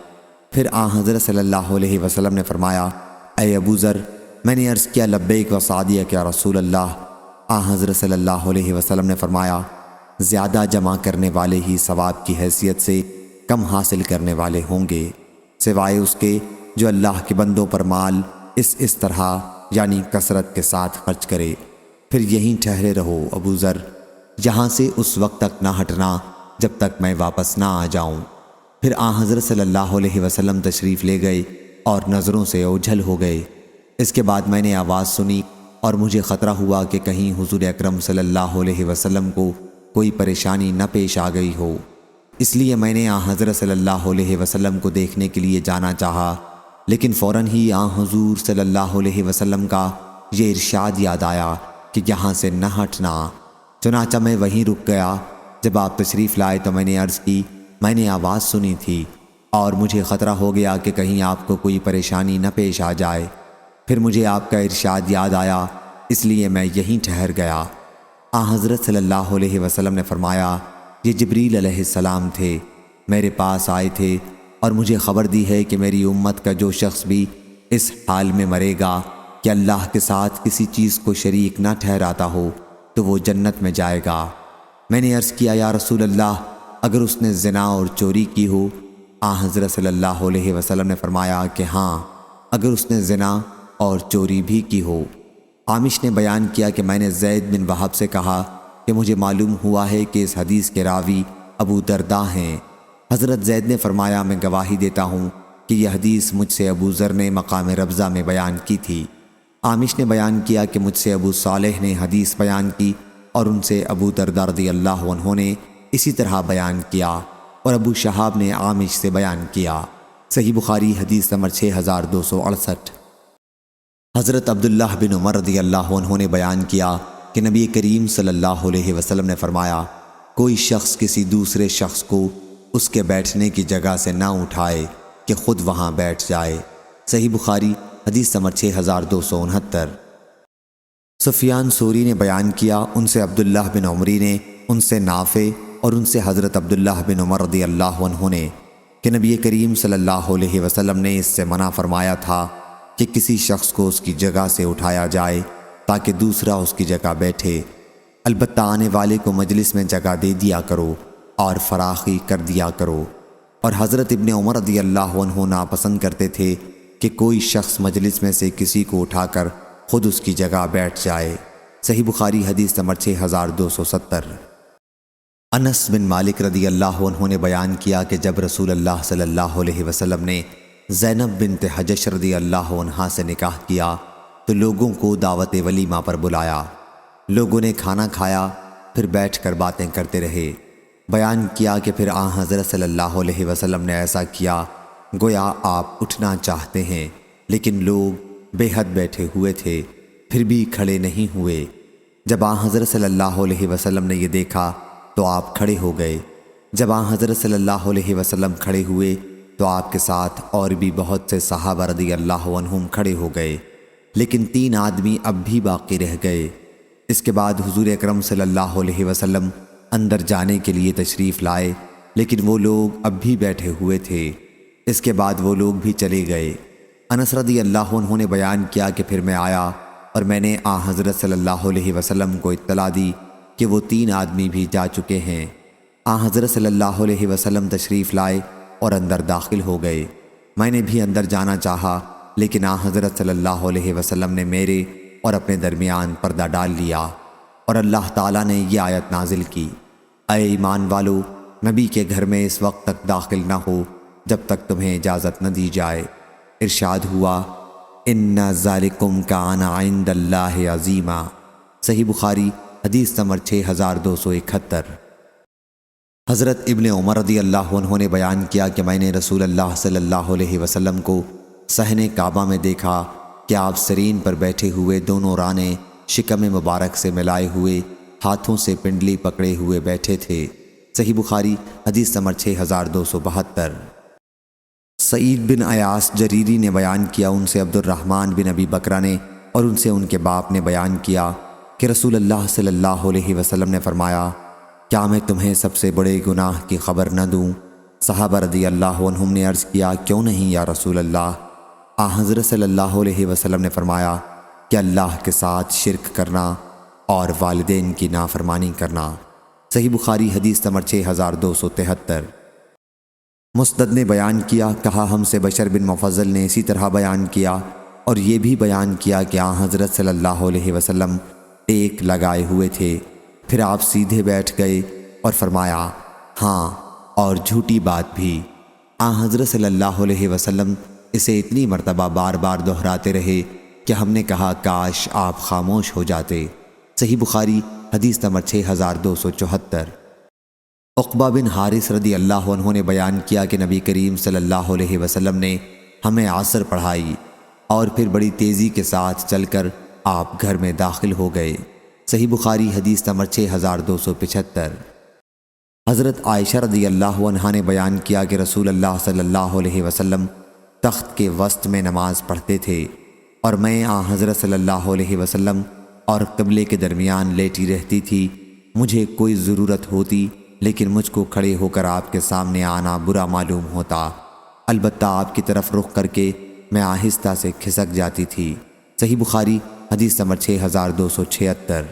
پھر آن حضرت صلی اللہ علیہ وسلم نے فرمایا، اے ابو ذر، میں نے عرض کیا لبیک و سعدیک یا رسول اللہ۔ آن حضرت صلی اللہ علیہ وسلم نے فرمایا، زیادہ جمع کرنے والے ہی ثواب کی حیثیت سے کم حاصل کرنے والے ہوں گے، سوائے اس کے جو اللہ کے بندوں پر مال اس طرح یعنی کثرت کے ساتھ خرچ کرے۔ پھر یہیں ٹھہرے رہو ابو ذر، یہاں سے اس وقت تک نہ ہٹنا جب تک میں واپس نہ آ جاؤں۔ پھر آن حضرت صلی اللہ علیہ وسلم تشریف لے گئے اور نظروں سے اوجھل ہو گئے۔ اس کے بعد میں نے آواز سنی اور مجھے خطرہ ہوا کہ کہیں حضور اکرم صلی اللہ علیہ وسلم کو کوئی پریشانی نہ پیش آ گئی ہو، اس لیے میں نے آن حضرت صلی اللہ علیہ وسلم کو دیکھنے کے لیے جانا چاہا، لیکن فوراً ہی آن حضور صلی اللہ علیہ وسلم کا یہ ارشاد یاد آیا کہ یہاں سے نہ ہٹنا۔ چنانچہ میں وہیں رک گیا۔ جب آپ تشریف لائے تو میں نے عرض کی، میں نے آواز سنی تھی اور مجھے خطرہ ہو گیا کہ کہیں آپ کو کوئی پریشانی نہ پیش آ جائے۔ پھر مجھے آپ کا ارشاد یاد آیا، اس لیے میں یہیں ٹھہر گیا۔ آن حضرت صلی اللہ علیہ وسلم نے فرمایا، یہ جبریل علیہ السلام تھے، میرے پاس آئے تھے اور مجھے خبر دی ہے کہ میری امت کا جو شخص بھی اس حال میں مرے گا کہ اللہ کے ساتھ کسی چیز کو شریک نہ ٹھہراتا ہو تو وہ جنت میں جائے گا۔ میں نے عرض کیا، یا رسول اللہ، اگر اس نے زنا اور چوری کی ہو؟ آن حضرت صلی اللہ علیہ وسلم نے فرمایا کہ ہاں، اگر اس نے زنا اور چوری بھی کی ہو۔ عامش نے بیان کیا کہ میں نے زید بن وہب سے کہا کہ مجھے معلوم ہوا ہے کہ اس حدیث کے راوی ابو درداء ہیں۔ حضرت زید نے فرمایا، میں گواہی دیتا ہوں کہ یہ حدیث مجھ سے ابو ذر نے مقام ربضہ میں بیان کی تھی۔ عامش نے بیان کیا کہ مجھ سے ابو صالح نے حدیث بیان کی اور ان سے ابو درداء رضی اللہ عنہ نے اسی طرح بیان کیا، اور ابو شہاب نے عامش سے بیان کیا۔ صحیح بخاری حدیث نمبر 6268۔ حضرت عبداللہ بن عمر رضی اللہ عنہ نے بیان کیا کہ نبی کریم صلی اللہ علیہ وسلم نے فرمایا، کوئی شخص کسی دوسرے شخص کو اس کے بیٹھنے کی جگہ سے نہ اٹھائے کہ خود وہاں بیٹھ جائے۔ صحیح بخاری حدیث نمبر 6269۔ سفیان ثوری نے بیان کیا، ان سے عبداللہ بن عمری نے، ان سے نافع اور ان سے حضرت عبداللہ بن عمر رضی اللہ عنہ نے کہ نبی کریم صلی اللہ علیہ وسلم نے اس سے منع فرمایا تھا کہ کسی شخص کو اس کی جگہ سے اٹھایا جائے تاکہ دوسرا اس کی جگہ بیٹھے، البتہ آنے والے کو مجلس میں جگہ دے دیا کرو اور فراخی کر دیا کرو۔ اور حضرت ابن عمر رضی اللہ عنہ ناپسند کرتے تھے کہ کوئی شخص مجلس میں سے کسی کو اٹھا کر خود اس کی جگہ بیٹھ جائے۔ صحیح بخاری حدیث نمبر 6270۔ انس بن مالک رضی اللہ عنہ نے بیان کیا کہ جب رسول اللہ صلی اللہ علیہ وسلم نے زینب بنت حجش رضی اللہ عنہا سے نکاح کیا تو لوگوں کو دعوت ولیمہ پر بلایا۔ لوگوں نے کھانا کھایا، پھر بیٹھ کر باتیں کرتے رہے۔ بیان کیا کہ پھر آن حضرت صلی اللہ علیہ وسلم نے ایسا کیا گویا آپ اٹھنا چاہتے ہیں، لیکن لوگ بے حد بیٹھے ہوئے تھے، پھر بھی کھڑے نہیں ہوئے۔ جب آن حضرت صلی اللہ علیہ وسلم نے یہ دیکھا تو آپ کھڑے ہو گئے۔ جب آن حضرت صلی اللہ علیہ وسلم کھڑے ہوئے تو آپ کے ساتھ اور بھی بہت سے صحابہ رضی اللہ عنہم کھڑے ہو گئے، لیکن 3 آدمی اب بھی باقی رہ گئے۔ اس کے بعد حضور اکرم صلی اللہ علیہ وسلم اندر جانے کے لیے تشریف لائے، لیکن وہ لوگ اب بھی بیٹھے ہوئے تھے۔ اس کے بعد وہ لوگ بھی چلے گئے۔ انس رضی اللہ عنہ نے بیان کیا کہ پھر میں آیا اور میں نے آن حضرت صلی اللہ علیہ وسلم کو اطلاع دی کہ وہ 3 آدمی بھی جا چکے ہیں۔ آن حضرت صلی اللہ علیہ وسلم تشریف لائے اور اندر داخل ہو گئے۔ میں نے بھی اندر جانا چاہا، لیکن آن حضرت صلی اللہ علیہ وسلم نے میرے اور اپنے درمیان پردہ ڈال لیا، اور اللہ تعالیٰ نے یہ آیت نازل کی، اے ایمان والو، نبی کے گھر میں اس وقت تک داخل نہ ہو جب تک تمہیں اجازت نہ دی جائے۔ ارشاد ہوا، ان ذالکم کان عند اللہ عظیما۔ صحیح بخاری حدیث نمبر 6271۔ حضرت ابن عمر رضی اللہ عنہ نے بیان کیا کہ میں نے رسول اللہ صلی اللہ علیہ وسلم کو صحن کعبہ میں دیکھا کہ آپ سرین پر بیٹھے ہوئے، دونوں رانے شکم مبارک سے ملائے ہوئے، ہاتھوں سے پنڈلی پکڑے ہوئے بیٹھے تھے۔ صحیح بخاری حدیث نمبر 6272۔ سعید بن ایاس جریری نے بیان کیا، ان سے عبد الرحمن بن ابی بکرہ نے اور ان سے ان کے باپ نے بیان کیا کہ رسول اللہ صلی اللہ علیہ وسلم نے فرمایا، کیا میں تمہیں سب سے بڑے گناہ کی خبر نہ دوں؟ صحابہ رضی اللہ عنہم نے عرض کیا، کیوں نہیں یا رسول اللہ؟ حضرت صلی اللہ علیہ وسلم نے فرمایا کہ اللہ کے ساتھ شرک کرنا اور والدین کی نافرمانی کرنا۔ صحیح بخاری حدیث نمبر 6273۔ مسند نے بیان کیا، کہا ہم سے بشر بن مفضل نے اسی طرح بیان کیا اور یہ بھی بیان کیا کہ حضرت صلی اللہ علیہ وسلم ٹیک لگائے ہوئے تھے، پھر آپ سیدھے بیٹھ گئے اور فرمایا، ہاں اور جھوٹی بات بھی۔ حضرت صلی اللہ علیہ وسلم اسے اتنی مرتبہ بار بار دہراتے رہے کہ ہم نے کہا کاش آپ خاموش ہو جاتے۔ صحیح بخاری حدیث نمبر 6274۔ عقبہ بن حارث رضی اللہ عنہ نے بیان کیا کہ نبی کریم صلی اللہ علیہ وسلم نے ہمیں عصر پڑھائی اور پھر بڑی تیزی کے ساتھ چل کر آپ گھر میں داخل ہو گئے۔ صحیح بخاری حدیث نمبر 6275۔ حضرت عائشہ رضی اللہ عنہا نے بیان کیا کہ رسول اللہ صلی اللہ علیہ وسلم تخت کے وسط میں نماز پڑھتے تھے اور میں حضرت صلی اللہ علیہ وسلم اور قبلے کے درمیان لیٹی رہتی تھی۔ مجھے کوئی ضرورت ہوتی لیکن مجھ کو کھڑے ہو کر آپ کے سامنے آنا برا معلوم ہوتا، البتہ آپ کی طرف رخ کر کے میں آہستہ سے کھسک جاتی تھی۔ صحیح بخاری حدیث نمبر 6276۔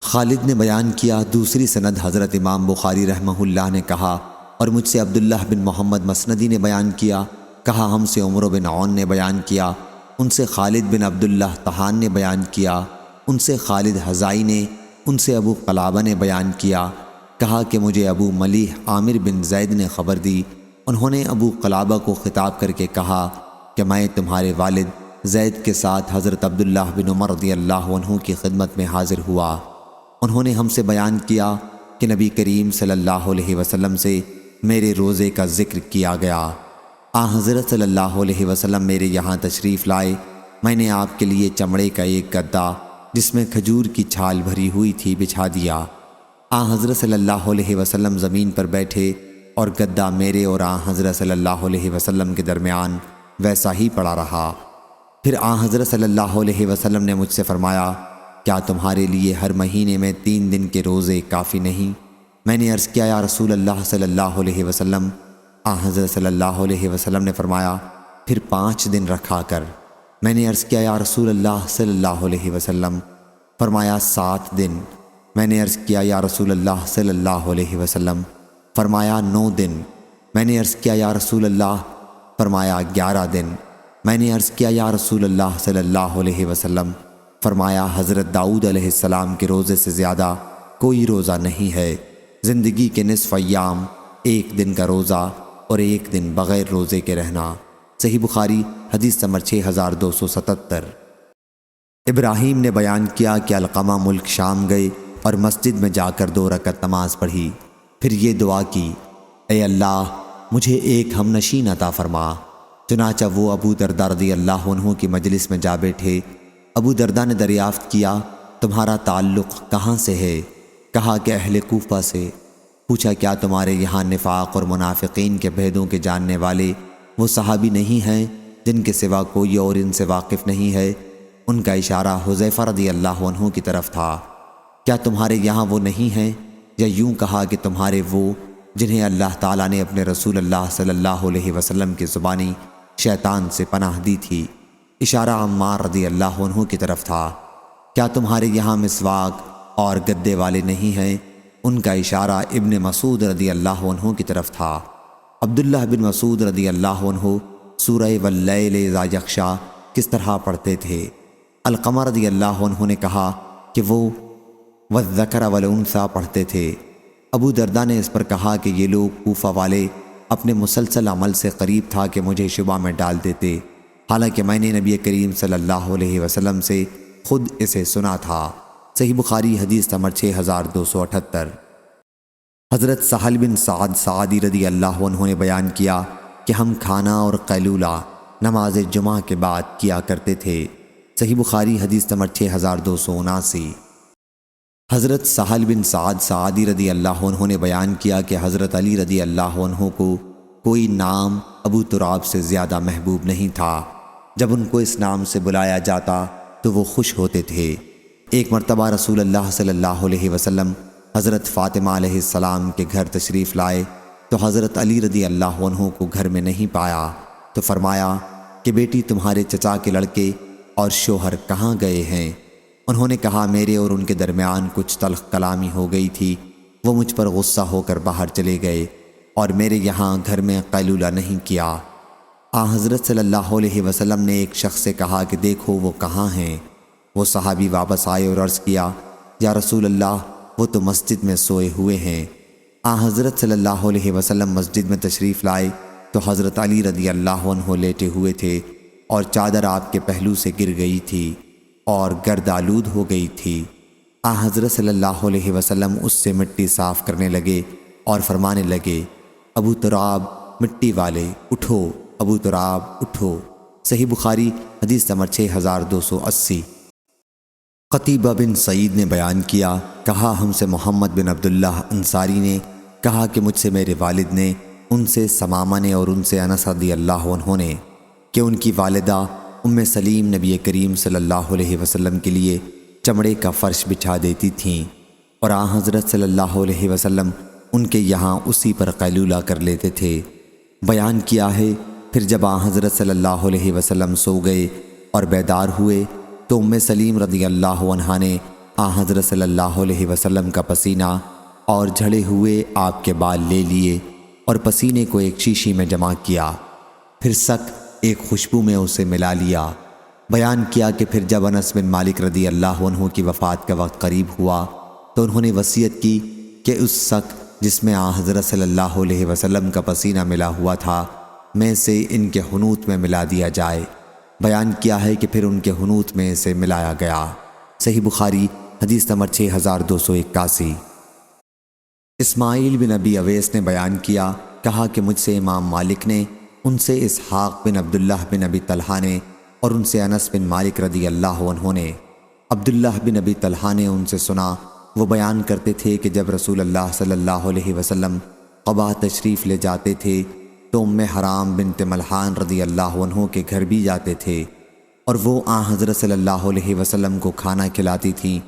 خالد نے بیان کیا، دوسری سند حضرت امام بخاری رحمہ اللہ نے کہا اور مجھ سے عبداللہ بن محمد مسندی نے بیان کیا، کہا ہم سے عمر بن عون نے بیان کیا، ان سے خالد بن عبداللہ طحان نے بیان کیا، ان سے خالد حزائی نے، ان سے ابو قلابہ نے بیان کیا، کہا کہ مجھے ابو ملیح عامر بن زید نے خبر دی، انہوں نے ابو قلابہ کو خطاب کر کے کہا کہ میں تمہارے والد زید کے ساتھ حضرت عبداللہ بن عمر رضی اللہ عنہ کی خدمت میں حاضر ہوا۔ انہوں نے ہم سے بیان کیا کہ نبی کریم صلی اللہ علیہ وسلم سے میرے روزے کا ذکر کیا گیا۔ حضرت صلی اللہ علیہ وسلم میرے یہاں تشریف لائے، میں نے آپ کے لیے چمڑے کا ایک گدا جس میں کھجور کی چھال بھری ہوئی تھی بچھا دیا۔ حضرت صلی اللہ علیہ وسلم زمین پر بیٹھے اور گدا میرے اور حضرت صلی اللہ علیہ وسلم کے درمیان ویسا ہی پڑا رہا۔ پھر حضرت صلی اللہ علیہ وسلم نے مجھ سے فرمایا، کیا تمہارے لیے ہر مہینے میں 3 دن کے روزے کافی نہیں؟ میں نے عرض کیا، یا رسول اللہ صلی اللہ علیہ وسلم۔ حضرت صلی اللہ علیہ وسلم نے فرمایا، پھر 5 دن رکھا کر۔ میں نے عرض کیا، یا رسول اللہ صلی اللہ علیہ وسلم۔ فرمایا 7 دن۔ میں نے عرض کیا، یا رسول اللہ صلی اللہ علیہ وسلم۔ فرمایا 9 دن۔ میں نے عرض کیا، یا رسول اللہ۔ فرمایا 11 دن۔ میں نے عرض کیا، یا رسول اللہ صلی اللہ علیہ وسلم۔ فرمایا حضرت داؤد علیہ السلام کے روزے سے زیادہ کوئی روزہ نہیں ہے۔ زندگی کے نصف ایام 1 دن کا روزہ اور 1 دن بغیر روزے کے رہنا۔ صحیح بخاری حدیث نمبر 6277۔ ابراہیم نے بیان کیا کہ علقمہ ملک شام گئے اور مسجد میں جا کر 2 رکعت نماز پڑھی، پھر یہ دعا کی، اے اللہ مجھے ایک ہم نشین عطا فرما۔ چنانچہ وہ ابو درداء رضی اللہ عنہ کی مجلس میں جا بیٹھے۔ ابو درداء نے دریافت کیا، تمہارا تعلق کہاں سے ہے؟ کہا کہ اہل کوفہ سے۔ پوچھا، کیا تمہارے یہاں نفاق اور منافقین کے بھیدوں کے جاننے والے وہ صحابی نہیں ہیں جن کے سوا کوئی اور ان سے واقف نہیں ہے؟ ان کا اشارہ حذیفہ رضی اللہ عنہ کی طرف تھا۔ کیا تمہارے یہاں وہ نہیں ہیں؟ یا یوں کہا کہ تمہارے وہ جنہیں اللہ تعالیٰ نے اپنے رسول اللہ صلی اللہ علیہ وسلم کی زبانی شیطان سے پناہ دی تھی؟ اشارہ عمار رضی اللہ عنہ کی طرف تھا۔ کیا تمہارے یہاں مسواک اور گدے والے نہیں ہیں؟ ان کا اشارہ ابن مسعود رضی اللہ عنہ کی طرف تھا۔ عبداللہ بن مسعود رضی اللہ عنہ سورہ واللیل اذا یغشی کس طرح پڑھتے تھے؟ علقمہ رضی اللہ عنہ نے کہا کہ وہ والذکر والانثی پڑھتے تھے۔ ابو درداء نے اس پر کہا کہ یہ لوگ کوفہ والے اپنے مسلسل عمل سے قریب تھا کہ مجھے شبہ میں ڈال دیتے، حالانکہ میں نے نبی کریم صلی اللہ علیہ وسلم سے خود اسے سنا تھا۔ صحیح بخاری حدیث نمبر 6278۔ حضرت سہل بن سعد سعدی رضی اللہ عنہ نے بیان کیا کہ ہم کھانا اور قیلولہ نماز جمعہ کے بعد کیا کرتے تھے۔ صحیح بخاری حدیث نمبر 6279۔ حضرت سہل بن سعد سعدی رضی اللہ عنہ نے بیان کیا کہ حضرت علی رضی اللہ عنہ کو کوئی نام ابو تراب سے زیادہ محبوب نہیں تھا۔ جب ان کو اس نام سے بلایا جاتا تو وہ خوش ہوتے تھے۔ ایک مرتبہ رسول اللہ صلی اللہ علیہ وسلم حضرت فاطمہ علیہ السلام کے گھر تشریف لائے تو حضرت علی رضی اللہ عنہ کو گھر میں نہیں پایا، تو فرمایا کہ بیٹی تمہارے چچا کے لڑکے اور شوہر کہاں گئے ہیں؟ انہوں نے کہا میرے اور ان کے درمیان کچھ تلخ کلامی ہو گئی تھی، وہ مجھ پر غصہ ہو کر باہر چلے گئے اور میرے یہاں گھر میں قیلولہ نہیں کیا۔ حضرت صلی اللہ علیہ وسلم نے ایک شخص سے کہا کہ دیکھو وہ کہاں ہیں؟ وہ صحابی واپس آئے اور عرض کیا یا رسول اللہ وہ تو مسجد میں سوئے ہوئے ہیں۔ حضرت صلی اللہ علیہ وسلم مسجد میں تشریف لائے تو حضرت علی رضی اللہ عنہ لیٹے ہوئے تھے اور چادر آپ کے پہلو سے گر گئی تھی اور گرد آلود ہو گئی تھی۔ حضرت صلی اللہ علیہ وسلم اس سے مٹی صاف کرنے لگے اور فرمانے لگے ابو تراب مٹی والے اٹھو، ابو تراب اٹھو۔ صحیح بخاری حدیث نمبر 6280۔ قتیبہ بن سعید نے بیان کیا، کہا ہم سے محمد بن عبداللہ انصاری نے کہا کہ مجھ سے میرے والد نے، ان سے ثمامہ نے اور ان سے انس رضی اللہ عنہ نے کہ ان کی والدہ ام سلیم نبی کریم صلی اللہ علیہ وسلم کے لیے چمڑے کا فرش بچھا دیتی تھیں اور حضرت صلی اللہ علیہ وسلم ان کے یہاں اسی پر قیلولہ کر لیتے تھے۔ بیان کیا ہے پھر جب حضرت صلی اللہ علیہ وسلم سو گئے اور بیدار ہوئے تو ام سلیم رضی اللہ عنہا نے حضرت صلی اللہ علیہ وسلم کا پسینہ اور جھڑے ہوئے آپ کے بال لے لیے اور پسینے کو ایک شیشی میں جمع کیا، پھر سک ایک خوشبو میں اسے ملا لیا۔ بیان کیا کہ پھر جب انس بن مالک رضی اللہ عنہ کی وفات کا وقت قریب ہوا تو انہوں نے وصیت کی کہ اس سک جس میں حضرت صلی اللہ علیہ وسلم کا پسینہ ملا ہوا تھا میں سے ان کے حنوط میں ملا دیا جائے۔ بیان کیا ہے کہ پھر ان کے حنوط میں سے ملایا گیا۔ صحیح بخاری حدیث نمبر 6281۔ اسماعیل بن ابی اویس نے بیان کیا، کہا کہ مجھ سے امام مالک نے، ان سے اسحاق بن عبداللہ بن ابی طلحہ نے اور ان سے انس بن مالک رضی اللہ عنہ نے۔ عبداللہ بن ابی طلحہ نے ان سے سنا، وہ بیان کرتے تھے کہ جب رسول اللہ صلی اللہ علیہ وسلم قباء تشریف لے جاتے تھے تو ام حرام بنت ملحان رضی اللہ عنہ کے گھر بھی جاتے تھے اور وہ حضرت صلی اللہ علیہ وسلم کو کھانا کھلاتی تھیں۔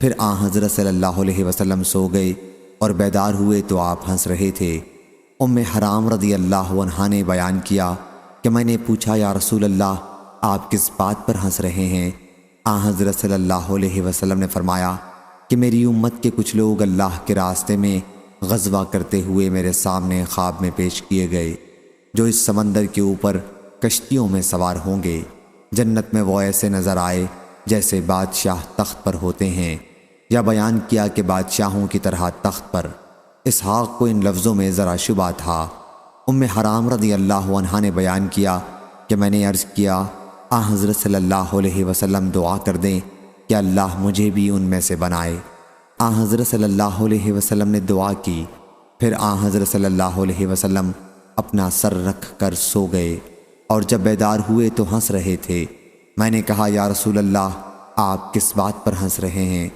پھر حضرت صلی اللہ علیہ وسلم سو گئے اور بیدار ہوئے تو آپ ہنس رہے تھے۔ ام حرام رضی اللہ عنہا نے بیان کیا کہ میں نے پوچھا یا رسول اللہ آپ کس بات پر ہنس رہے ہیں؟ حضرت صلی اللہ علیہ وسلم نے فرمایا کہ میری امت کے کچھ لوگ اللہ کے راستے میں غزوہ کرتے ہوئے میرے سامنے خواب میں پیش کیے گئے، جو اس سمندر کے اوپر کشتیوں میں سوار ہوں گے۔ جنت میں وہ ایسے نظر آئے جیسے بادشاہ تخت پر ہوتے ہیں، یا بیان کیا کہ بادشاہوں کی طرح تخت پر۔ اسحاق کو ان لفظوں میں ذرا شبہ تھا۔ ام حرام رضی اللہ عنہا نے بیان کیا کہ میں نے عرض کیا حضرت صلی اللہ علیہ وسلم دعا کر دیں کہ اللہ مجھے بھی ان میں سے بنائے۔ حضرت صلی اللہ علیہ وسلم نے دعا کی، پھر حضرت صلی اللہ علیہ وسلم اپنا سر رکھ کر سو گئے اور جب بیدار ہوئے تو ہنس رہے تھے۔ میں نے کہا یا رسول اللہ آپ کس بات پر ہنس رہے ہیں؟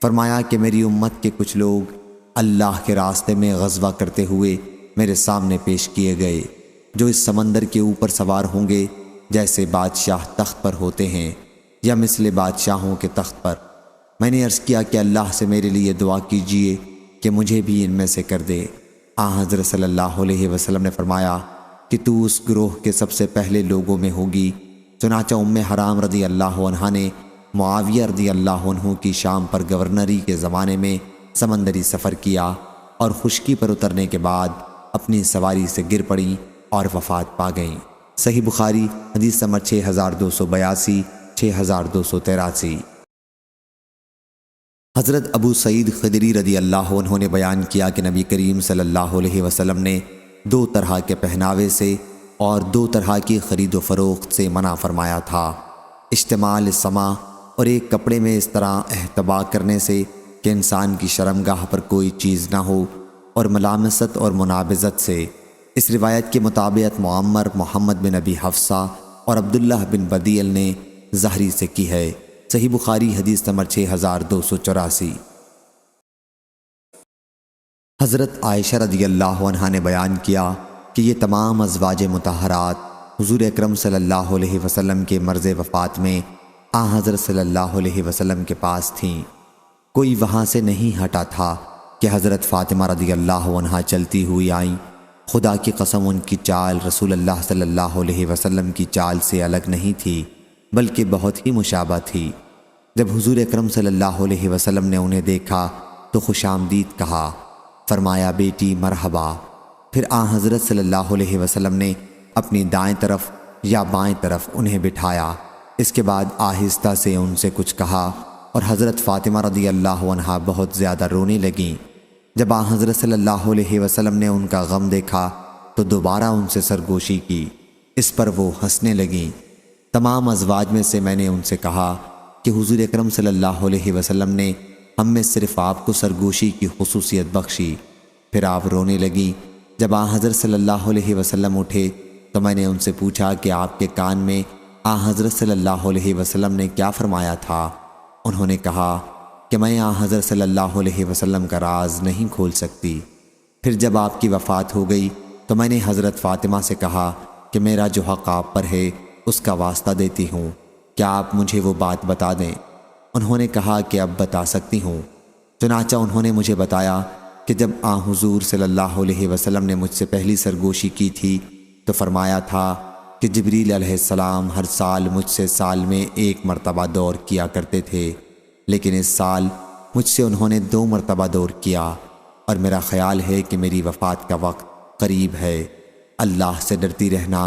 فرمایا کہ میری امت کے کچھ لوگ اللہ کے راستے میں غزوہ کرتے ہوئے میرے سامنے پیش کیے گئے، جو اس سمندر کے اوپر سوار ہوں گے جیسے بادشاہ تخت پر ہوتے ہیں، یا مثل بادشاہوں کے تخت پر۔ میں نے عرض کیا کہ اللہ سے میرے لیے دعا کیجئے کہ مجھے بھی ان میں سے کر دے۔ حضرت صلی اللہ علیہ وسلم نے فرمایا کہ تو اس گروہ کے سب سے پہلے لوگوں میں ہوگی۔ چنانچہ ام حرام رضی اللہ عنہا نے معاویہ رضی اللہ عنہ کی شام پر گورنری کے زمانے میں سمندری سفر کیا اور خشکی پر اترنے کے بعد اپنی سواری سے گر پڑیں اور وفات پا گئیں۔ صحیح بخاری حدیث نمبر 6282، 6283۔ حضرت ابو سعید خدری رضی اللہ عنہ نے بیان کیا کہ نبی کریم صلی اللہ علیہ وسلم نے 2 طرح کے پہناوے سے اور 2 طرح کی خرید و فروخت سے منع فرمایا تھا، اشتمال السما اور ایک کپڑے میں اس طرح احتبا کرنے سے کہ انسان کی شرمگاہ پر کوئی چیز نہ ہو، اور ملامست اور منابذت سے۔ اس روایت کے مطابق معمر محمد بن ابی حفصہ اور عبداللہ بن بدیل نے زہری سے کی ہے۔ صحیح بخاری حدیث نمبر 6284۔ حضرت عائشہ رضی اللہ عنہا نے بیان کیا کہ یہ تمام ازواج مطہرات حضور اکرم صلی اللہ علیہ وسلم کے مرض وفات میں حضرت صلی اللہ علیہ وسلم کے پاس تھیں۔ کوئی وہاں سے نہیں ہٹا تھا کہ حضرت فاطمہ رضی اللہ عنہا چلتی ہوئی آئیں۔ خدا کی قسم ان کی چال رسول اللہ صلی اللہ علیہ وسلم کی چال سے الگ نہیں تھی، بلکہ بہت ہی مشابہ تھی۔ جب حضور اکرم صلی اللہ علیہ وسلم نے انہیں دیکھا تو خوش آمدید کہا، فرمایا بیٹی مرحبا۔ پھر حضرت صلی اللہ علیہ وسلم نے اپنی دائیں طرف یا بائیں طرف انہیں بٹھایا۔ اس کے بعد آہستہ سے ان سے کچھ کہا اور حضرت فاطمہ رضی اللہ عنہا بہت زیادہ رونے لگیں۔ جب حضرت صلی اللہ علیہ وسلم نے ان کا غم دیکھا تو دوبارہ ان سے سرگوشی کی۔ اس پر وہ ہنسنے لگیں۔ تمام ازواج میں سے میں نے ان سے کہا کہ حضور اکرم صلی اللہ علیہ وسلم نے ہم میں صرف آپ کو سرگوشی کی خصوصیت بخشی۔ پھر آپ رونے لگیں۔ جب حضرت صلی اللہ علیہ وسلم اٹھے تو میں نے ان سے پوچھا کہ آپ کے کان میں حضرت صلی اللہ علیہ وسلم نے کیا فرمایا تھا؟ انہوں نے کہا کہ میں حضرت صلی اللہ علیہ وسلم کا راز نہیں کھول سکتی۔ پھر جب آپ کی وفات ہو گئی تو میں نے حضرت فاطمہ سے کہا کہ میرا جو حق آپ پر ہے اس کا واسطہ دیتی ہوں، کیا آپ مجھے وہ بات بتا دیں؟ انہوں نے کہا کہ اب بتا سکتی ہوں۔ چنانچہ انہوں نے مجھے بتایا کہ جب حضور صلی اللہ علیہ وسلم نے مجھ سے پہلی سرگوشی کی تھی تو فرمایا تھا کہ جبریل علیہ السلام ہر سال مجھ سے سال میں 1 مرتبہ دور کیا کرتے تھے، لیکن اس سال مجھ سے انہوں نے 2 مرتبہ دور کیا، اور میرا خیال ہے کہ میری وفات کا وقت قریب ہے۔ اللہ سے ڈرتی رہنا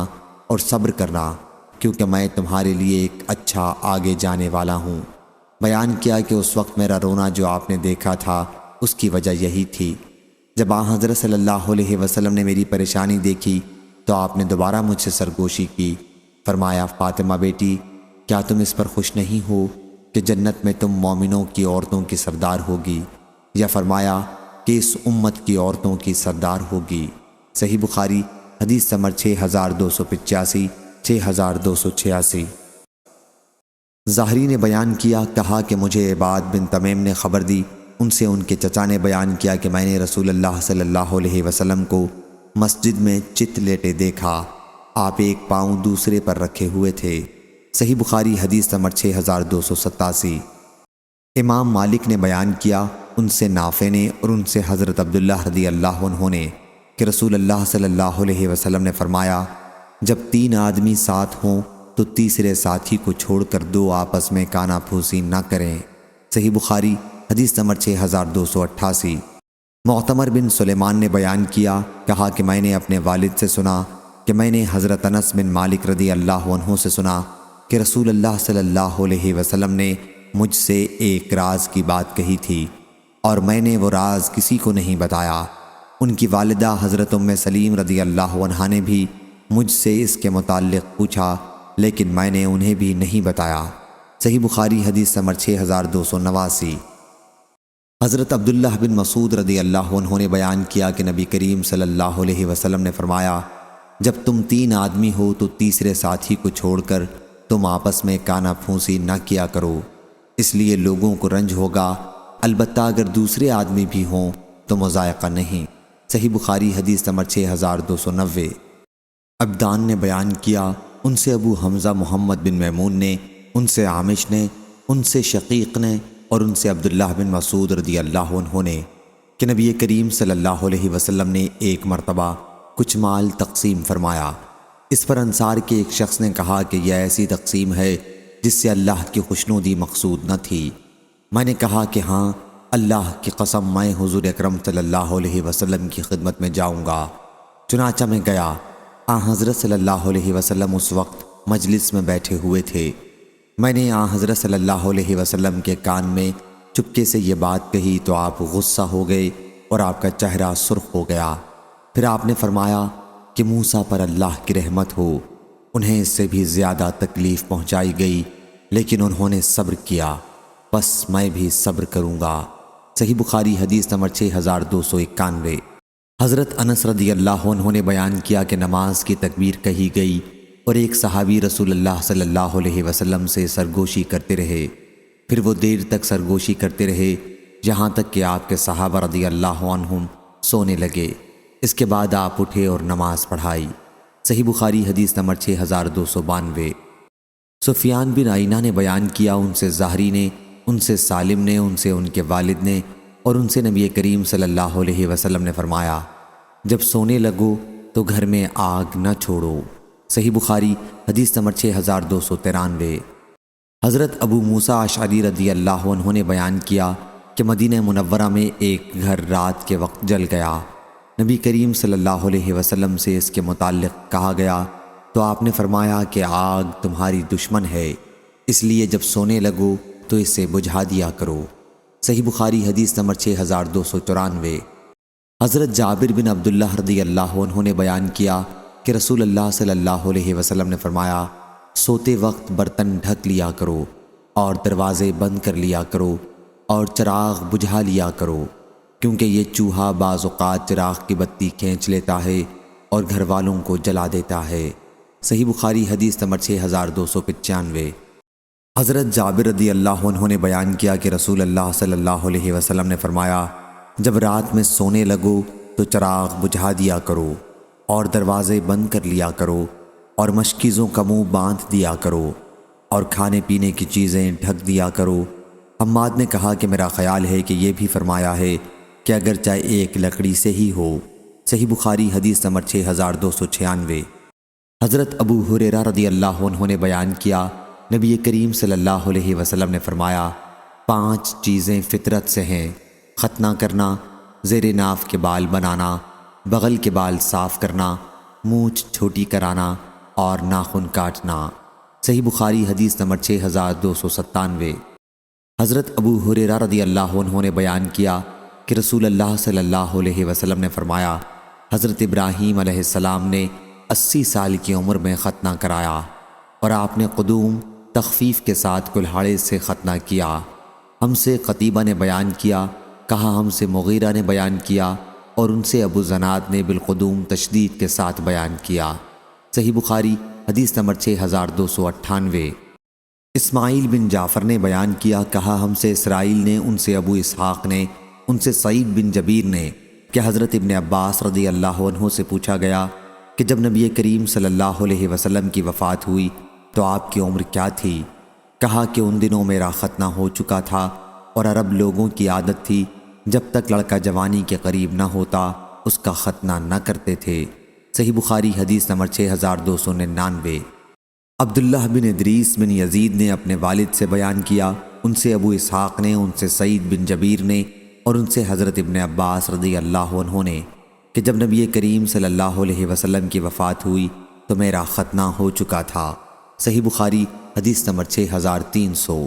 اور صبر کرنا، کیونکہ میں تمہارے لیے ایک اچھا آگے جانے والا ہوں۔ بیان کیا کہ اس وقت میرا رونا جو آپ نے دیکھا تھا اس کی وجہ یہی تھی۔ جب حضرت صلی اللہ علیہ وسلم نے میری پریشانی دیکھی تو آپ نے دوبارہ مجھ سے سرگوشی کی۔ فرمایا، فاطمہ بیٹی، کیا تم اس پر خوش نہیں ہو کہ جنت میں تم مومنوں کی عورتوں کی سردار ہوگی؟ یا فرمایا کہ اس امت کی عورتوں کی سردار ہوگی۔ صحیح بخاری حدیث نمبر 6285 6286۔ ظاہری نے بیان کیا، کہا کہ مجھے عباد بن تمیم نے خبر دی، ان سے ان کے چچا نے بیان کیا کہ میں نے رسول اللہ صلی اللہ علیہ وسلم کو مسجد میں چت لیٹے دیکھا، آپ ایک پاؤں دوسرے پر رکھے ہوئے تھے۔ صحیح بخاری حدیث نمبر 6287۔ امام مالک نے بیان کیا، ان سے نافع نے اور ان سے حضرت عبداللہ رضی اللہ عنہ نے کہ رسول اللہ صلی اللہ علیہ وسلم نے فرمایا، جب 3 آدمی ساتھ ہوں تو تیسرے ساتھی کو چھوڑ کر 2 آپس میں کانا پھوسی نہ کریں۔ صحیح بخاری حدیث نمبر 6288۔ معتمر بن سلیمان نے بیان کیا، کہا کہ میں نے اپنے والد سے سنا کہ میں نے حضرت انس بن مالک رضی اللہ عنہ سے سنا کہ رسول اللہ صلی اللہ علیہ وسلم نے مجھ سے ایک راز کی بات کہی تھی اور میں نے وہ راز کسی کو نہیں بتایا۔ ان کی والدہ حضرت سلیم رضی اللہ عنہا نے بھی مجھ سے اس کے متعلق پوچھا، لیکن میں نے انہیں بھی نہیں بتایا۔ صحیح بخاری حدیث نمبر 6289۔ حضرت عبداللہ بن مسعود رضی اللہ عنہ نے بیان کیا کہ نبی کریم صلی اللہ علیہ وسلم نے فرمایا، جب تم 3 آدمی ہو تو تیسرے ساتھی کو چھوڑ کر تم آپس میں کانا پھونسی نہ کیا کرو، اس لیے لوگوں کو رنج ہوگا، البتہ اگر دوسرے آدمی بھی ہوں تو مضائقہ نہیں۔ صحیح بخاری حدیث نمبر 6290۔ عبدان نے بیان کیا، ان سے ابو حمزہ محمد بن میمون نے، ان سے عامش نے، ان سے شقیق نے اور ان سے عبداللہ بن مسعود رضی اللہ عنہ نے کہ نبی کریم صلی اللہ علیہ وسلم نے ایک مرتبہ کچھ مال تقسیم فرمایا۔ اس پر انصار کے ایک شخص نے کہا کہ یہ ایسی تقسیم ہے جس سے اللہ کی خوشنودی مقصود نہ تھی۔ میں نے کہا کہ ہاں، اللہ کی قسم میں حضور اکرم صلی اللہ علیہ وسلم کی خدمت میں جاؤں گا۔ چنانچہ میں گیا۔ حضرت صلی اللہ علیہ وسلم اس وقت مجلس میں بیٹھے ہوئے تھے۔ میں نے حضرت صلی اللہ علیہ وسلم کے کان میں چپکے سے یہ بات کہی تو آپ غصہ ہو گئے اور آپ کا چہرہ سرخ ہو گیا۔ پھر آپ نے فرمایا کہ موسیٰ پر اللہ کی رحمت ہو، انہیں اس سے بھی زیادہ تکلیف پہنچائی گئی لیکن انہوں نے صبر کیا، بس میں بھی صبر کروں گا۔ صحیح بخاری حدیث نمبر 6291۔ حضرت انس رضی اللہ عنہ نے بیان کیا کہ نماز کی تکبیر کہی گئی اور ایک صحابی رسول اللہ صلی اللہ علیہ وسلم سے سرگوشی کرتے رہے، پھر وہ دیر تک سرگوشی کرتے رہے یہاں تک کہ آپ کے صحابہ رضی اللہ عنہم سونے لگے۔ اس کے بعد آپ اٹھے اور نماز پڑھائی۔ صحیح بخاری حدیث نمبر 6292۔ سفیان بن عینہ نے بیان کیا، ان سے زہری نے، ان سے سالم نے، ان سے ان کے والد نے، اور ان سے نبی کریم صلی اللہ علیہ وسلم نے فرمایا، جب سونے لگو تو گھر میں آگ نہ چھوڑو۔ صحیح بخاری حدیث نمبر 6293۔ حضرت ابو موسیٰ اشعری رضی اللہ عنہ نے بیان کیا کہ مدینہ منورہ میں ایک گھر رات کے وقت جل گیا۔ نبی کریم صلی اللہ علیہ وسلم سے اس کے متعلق کہا گیا تو آپ نے فرمایا کہ آگ تمہاری دشمن ہے، اس لیے جب سونے لگو تو اسے بجھا دیا کرو۔ صحیح بخاری حدیث نمبر 6294۔ حضرت جابر بن عبداللہ رضی اللہ عنہ نے بیان کیا کہ رسول اللہ صلی اللہ علیہ وسلم نے فرمایا، سوتے وقت برتن ڈھک لیا کرو اور دروازے بند کر لیا کرو اور چراغ بجھا لیا کرو، کیونکہ یہ چوہا بعض اوقات چراغ کی بتی کھینچ لیتا ہے اور گھر والوں کو جلا دیتا ہے۔ صحیح بخاری حدیث نمبر 6295۔ حضرت جابر رضی اللہ عنہ نے بیان کیا کہ رسول اللہ صلی اللہ علیہ وسلم نے فرمایا، جب رات میں سونے لگو تو چراغ بجھا دیا کرو اور دروازے بند کر لیا کرو اور مشکیزوں کا منہ باندھ دیا کرو اور کھانے پینے کی چیزیں ڈھک دیا کرو۔ حماد نے کہا کہ میرا خیال ہے کہ یہ بھی فرمایا ہے کہ اگرچہ ایک لکڑی سے ہی ہو۔ صحیح بخاری حدیث نمبر 6296۔ حضرت ابو ہریرہ رضی اللہ عنہ نے بیان کیا، نبی کریم صلی اللہ علیہ وسلم نے فرمایا، 5 چیزیں فطرت سے ہیں: ختنہ کرنا، زیر ناف کے بال بنانا، بغل کے بال صاف کرنا، مونچھ چھوٹی کرانا اور ناخن کاٹنا۔ صحیح بخاری حدیث نمبر 6297۔ حضرت ابو ہریرہ رضی اللہ عنہ نے بیان کیا کہ رسول اللہ صلی اللہ علیہ وسلم نے فرمایا، حضرت ابراہیم علیہ السلام نے 80 سال کی عمر میں ختنہ کرایا اور آپ نے قدوم تخفیف کے ساتھ کلہاڑے سے ختنہ کیا۔ ہم سے قتیبہ نے بیان کیا، کہا ہم سے مغیرہ نے بیان کیا اور ان سے ابو زناد نے بالقدوم تشدید کے ساتھ بیان کیا۔ صحیح بخاری حدیث نمبر 6298۔ اسماعیل بن جعفر نے بیان کیا، کہا ہم سے اسرائیل نے، ان سے ابو اسحاق نے، ان سے سعید بن جبیر نے کہ حضرت ابن عباس رضی اللہ عنہ سے پوچھا گیا کہ جب نبی کریم صلی اللہ علیہ وسلم کی وفات ہوئی تو آپ کی عمر کیا تھی؟ کہا کہ ان دنوں میرا ختنہ ہو چکا تھا اور عرب لوگوں کی عادت تھی جب تک لڑکا جوانی کے قریب نہ ہوتا اس کا ختنہ نہ کرتے تھے۔ صحیح بخاری حدیث نمبر 6299۔ عبداللہ بن ادریس بن یزید نے اپنے والد سے بیان کیا، ان سے ابو اسحاق نے، ان سے سعید بن جبیر نے اور ان سے حضرت ابن عباس رضی اللہ عنہ نے کہ جب نبی کریم صلی اللہ علیہ وسلم کی وفات ہوئی تو میرا ختنہ ہو چکا تھا۔ صحیح بخاری حدیث نمبر 6300۔